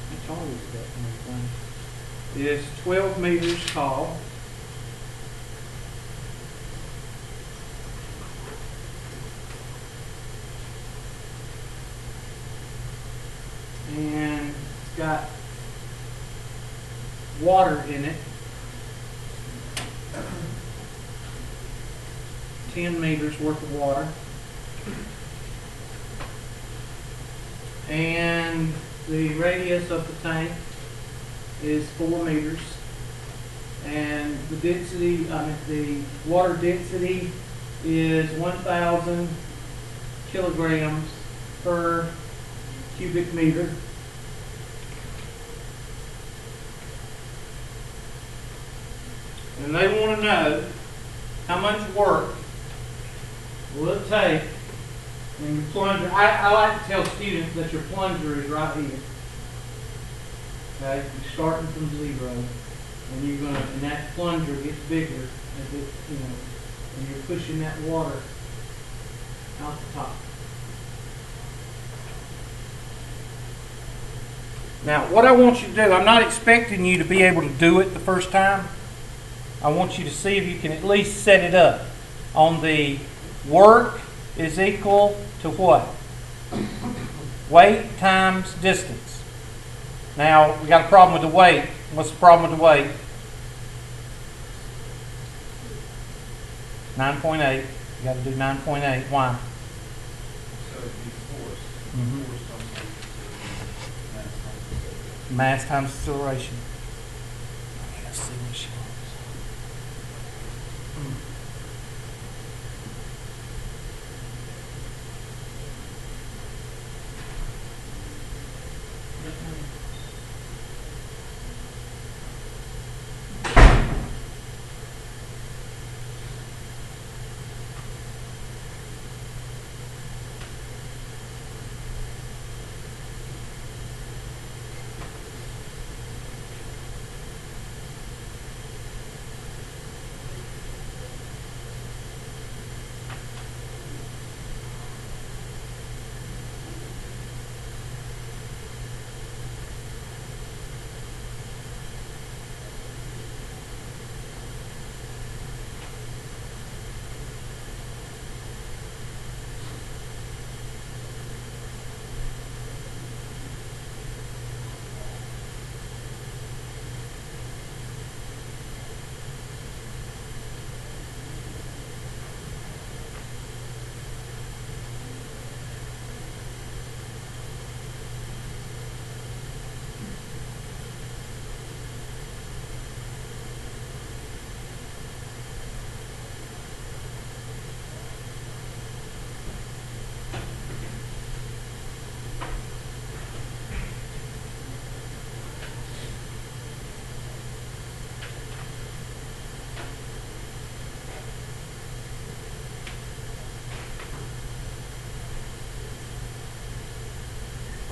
how tall is that thing? It is 12 meters tall. And it's got water in it. 10 meters worth of water. And the radius of the tank is 4 meters. And the density, the water density is 1,000 kilograms per cubic meter. And they want to know how much work will it take when your plunger, I like to tell students that your plunger is right here. Okay, you're starting from 0. and and that plunger gets bigger as it, and you're pushing that water out the top. Now, what I want you to do, I'm not expecting you to be able to do it the first time. I want you to see if you can at least set it up on the work is equal to what? Weight times distance. Now, we got a problem with the weight. What's the problem with the weight? 9.8. You got to do 9.8. Why? So it'd be force. Mhm. Force times mass times acceleration. Mass times acceleration. Let's see what she wants.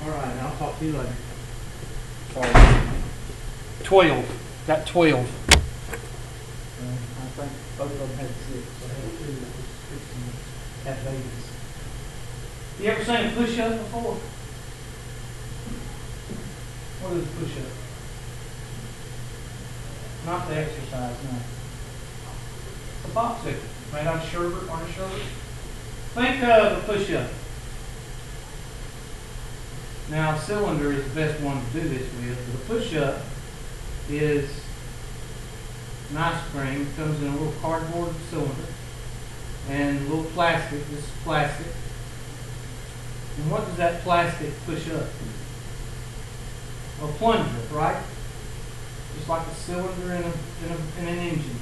All right, I'll talk to you later. Sorry. 12. Got 12. I think both of them had 6. So I had 2 that was fixing to have babies. You ever seen a push-up before? What is a push-up? Not the exercise, no. It's a popsicle made out of sherbet, orange sherbet. Think of a push-up. Now, a cylinder is the best one to do this with, but a push-up is an ice cream. It comes in a little cardboard cylinder and a little plastic. This is plastic. And what does that plastic push up? A plunger, right? Just like a cylinder in an engine.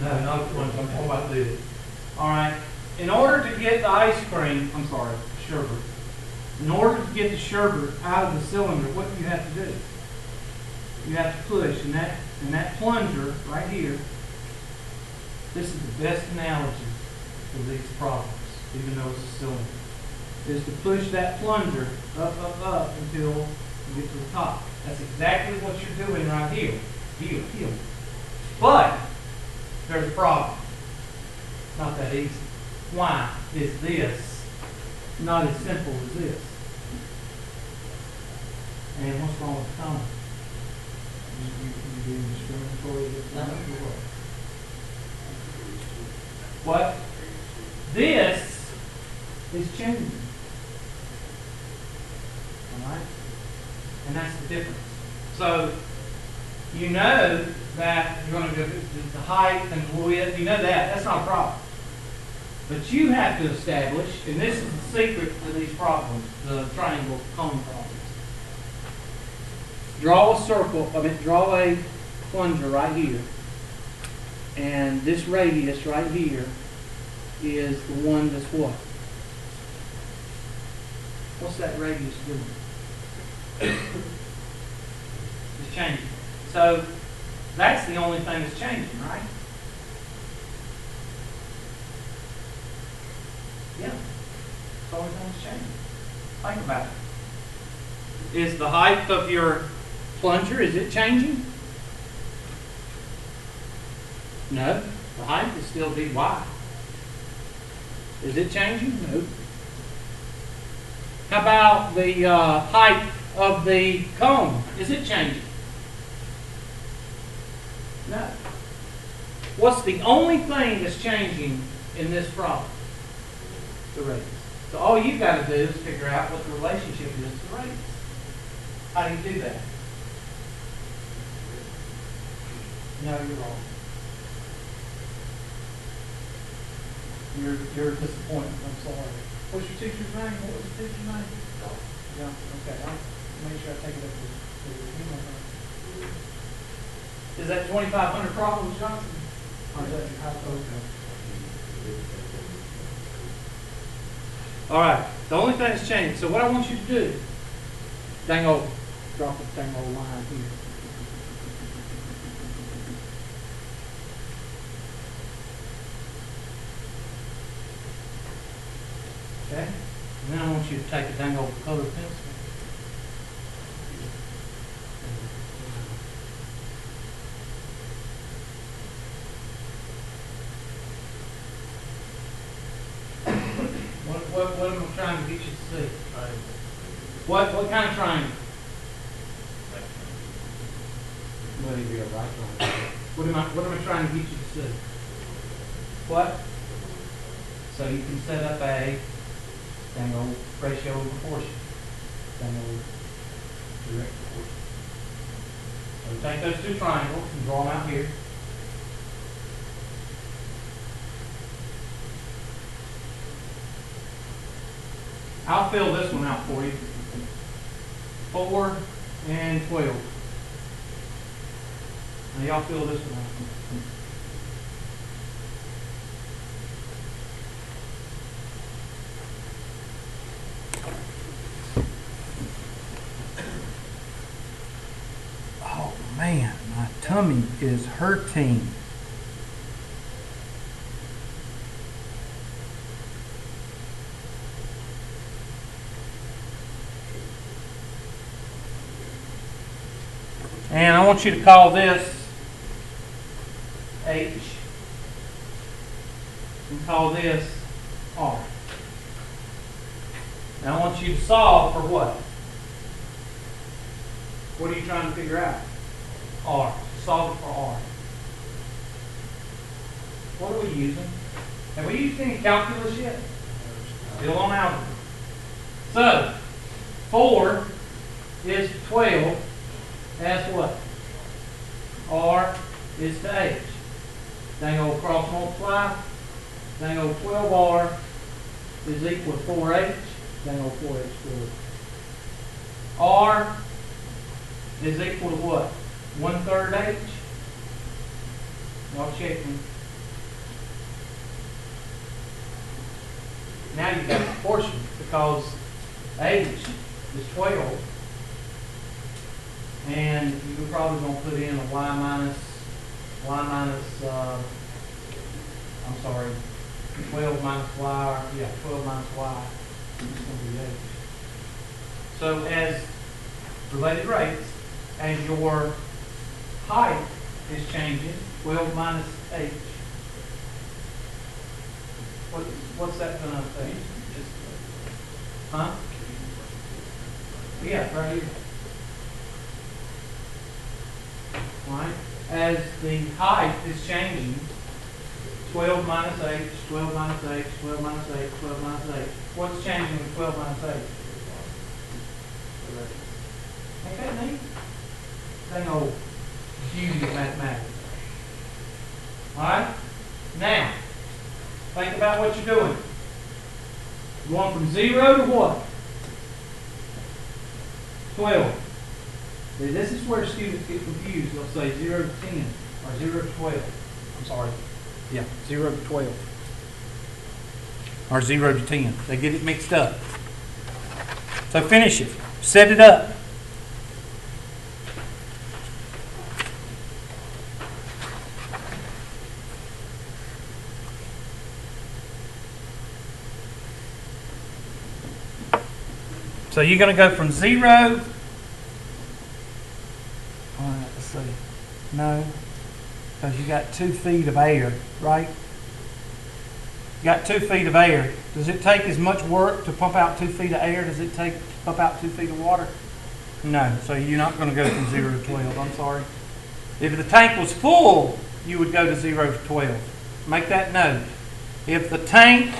No, not a plunger. I'm talking about this. All right. In order to get the ice cream, sherbet. In order to get the sherbet out of the cylinder, what do you have to do? You have to push, and that plunger right here. This is the best analogy for these problems, even though it's a cylinder. Is to push that plunger up until you get to the top. That's exactly what you're doing right here. Here. But there's a problem. Not that easy. Why is this not as simple as this? And what's wrong with the Conic? You doing discriminatory? What? This is changing. Alright? And that's the difference. So, you know that you're going to go the height and the width. You know that. That's not a problem. But you have to establish, and this is the secret to these problems, the triangle cone problems. Draw a plunger right here. And this radius right here is the one that's what? What's that radius doing? It's changing. So that's the only thing that's changing, right? Yeah. It's the only thing that's changing. Think about it. Is the height of your plunger, is it changing? No, the height is still dy. Is it changing? No. How about the height of the cone? Is it changing? No. What's the only thing that's changing in this problem? The radius. So all you've got to do is figure out what the relationship is to the radius. How do you do that? No, you're wrong. You're disappointed. I'm sorry. What's your teacher's name? What was the teacher's name? Yeah. Okay. I'll make sure I take it up with Is that 2,500 problems, Johnson? Or is that okay? All right. The only thing that's changed. So what I want you to do, drop the dang old line here. Okay? And then I want you to take a dang old colored pencil. What am I trying to get you to see? What kind of triangle? What is your right triangle? What am I trying to get you to see? What? So you can set up a dang old ratio of proportion. Dang old direct proportion. So take those two triangles and draw them out here. I'll fill this one out for you. 4 and 12. Now y'all fill this one out. Oh man, my tummy is hurting. And I want you to call this H and call this R. Now I want you to solve for what? What are you trying to figure out? R. Solve it for R. What are we using? Have we used any calculus yet? Still on algebra. So, 4 is 12. That's what? R is to H. Dang old cross multiply. Dang old 12R is equal to 4H. Dang old 4H squared. R is equal to what? 1/3 H. Y'all check me. Now you've got proportion because H is 12. And you're probably going to put in a y minus, 12 minus y, 12 minus y. It's going to be H. So as related rates, as your height is changing, 12 minus H, what's that going to be? Huh? Yeah, right here. Right? As the height is changing, 12 minus H, 12 minus H, 12 minus H, 12 minus H. What's changing with 12 minus H? Ain't that neat? Dang old beauty of mathematics. Alright? Now, think about what you're doing. You're going from 0 to what? 12. This is where students get confused. They'll say 0 to 10 or 0 to 12. I'm sorry. Yeah, 0 to 12. Or 0 to 10. They get it mixed up. So finish it. Set it up. So you're going to go from 0 No, because you got 2 feet of air, right? You got 2 feet of air. Does it take as much work to pump out 2 feet of air? Does it take to pump out 2 feet of water? No, so you're not going to go from 0 to 12. I'm sorry. If the tank was full, you would go to 0 to 12. Make that note. If the tank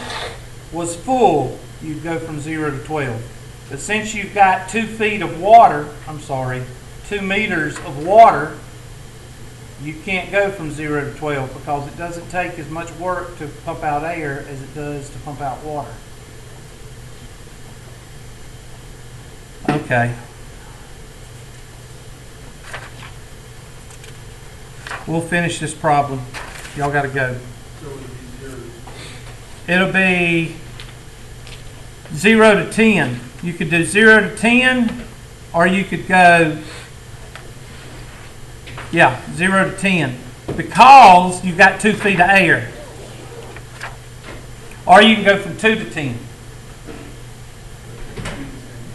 was full, you'd go from 0 to 12. But since you've got 2 feet of water, 2 meters of water, you can't go from 0 to 12 because it doesn't take as much work to pump out air as it does to pump out water. Okay. We'll finish this problem. Y'all got to go. So it would be 0. It'll be 0 to 10. You could do 0 to 10, or you could go, 0 to 10, because you've got 2 feet of air. Or you can go from 2 to 10.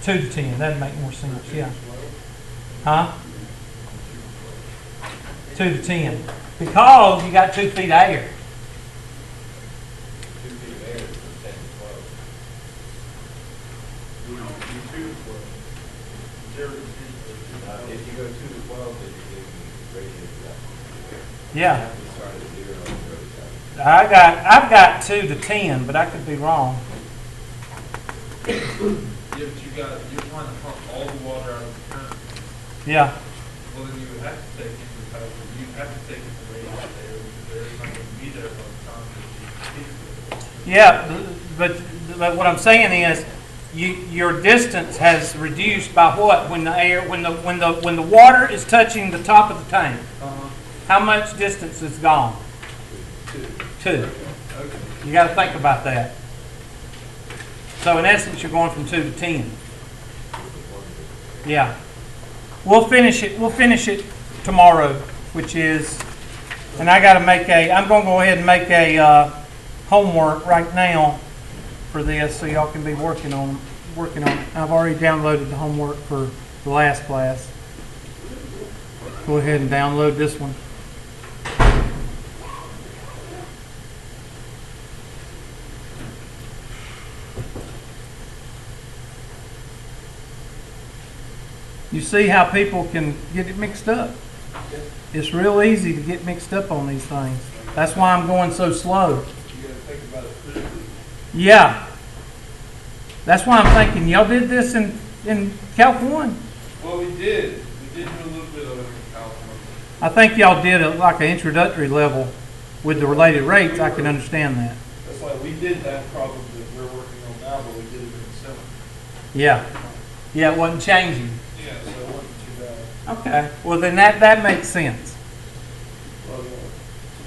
2 to 10, that'd make more sense, yeah. Huh? 2 to 10. Because you got 2 feet of air. 2 feet of air is from 10 to 12. You do 2 to 12. 0 to 2 to 12. If you go 2 to 12, then you're giving me radius of that. You Yeah. have to start at 0 and go to 7. I've got 2 to 10, but I could be wrong. Yeah, but you're trying to pump all the water out of the tank. Yeah. Well, then you would have to take into account, you'd have to take into radius there, because there is not going to be there by the time that you Yeah, but what I'm saying is, your distance has reduced by what? When the water is touching the top of the tank, how much distance is gone? 2. Okay. You got to think about that. So in essence, you're going from 2 to 10. Yeah. We'll finish it tomorrow, which is, and I got to I'm going to go ahead and make a homework right now for this, so y'all can be working on it. I've already downloaded the homework for the last class. Go ahead and download this one. You see how people can get it mixed up? It's real easy to get mixed up on these things. That's why I'm going so slow. You got to think about it critically. Yeah. That's why I'm thinking, y'all did this in Calc 1. Well, we did. We did do a little bit of it in California. I think y'all did it like an introductory level with the related rates. I can understand that. That's like we did that problem that we're working on now, but we did it in summer. Yeah. Yeah, it wasn't changing. Yeah, so it wasn't too bad. Okay. Well, then that makes sense.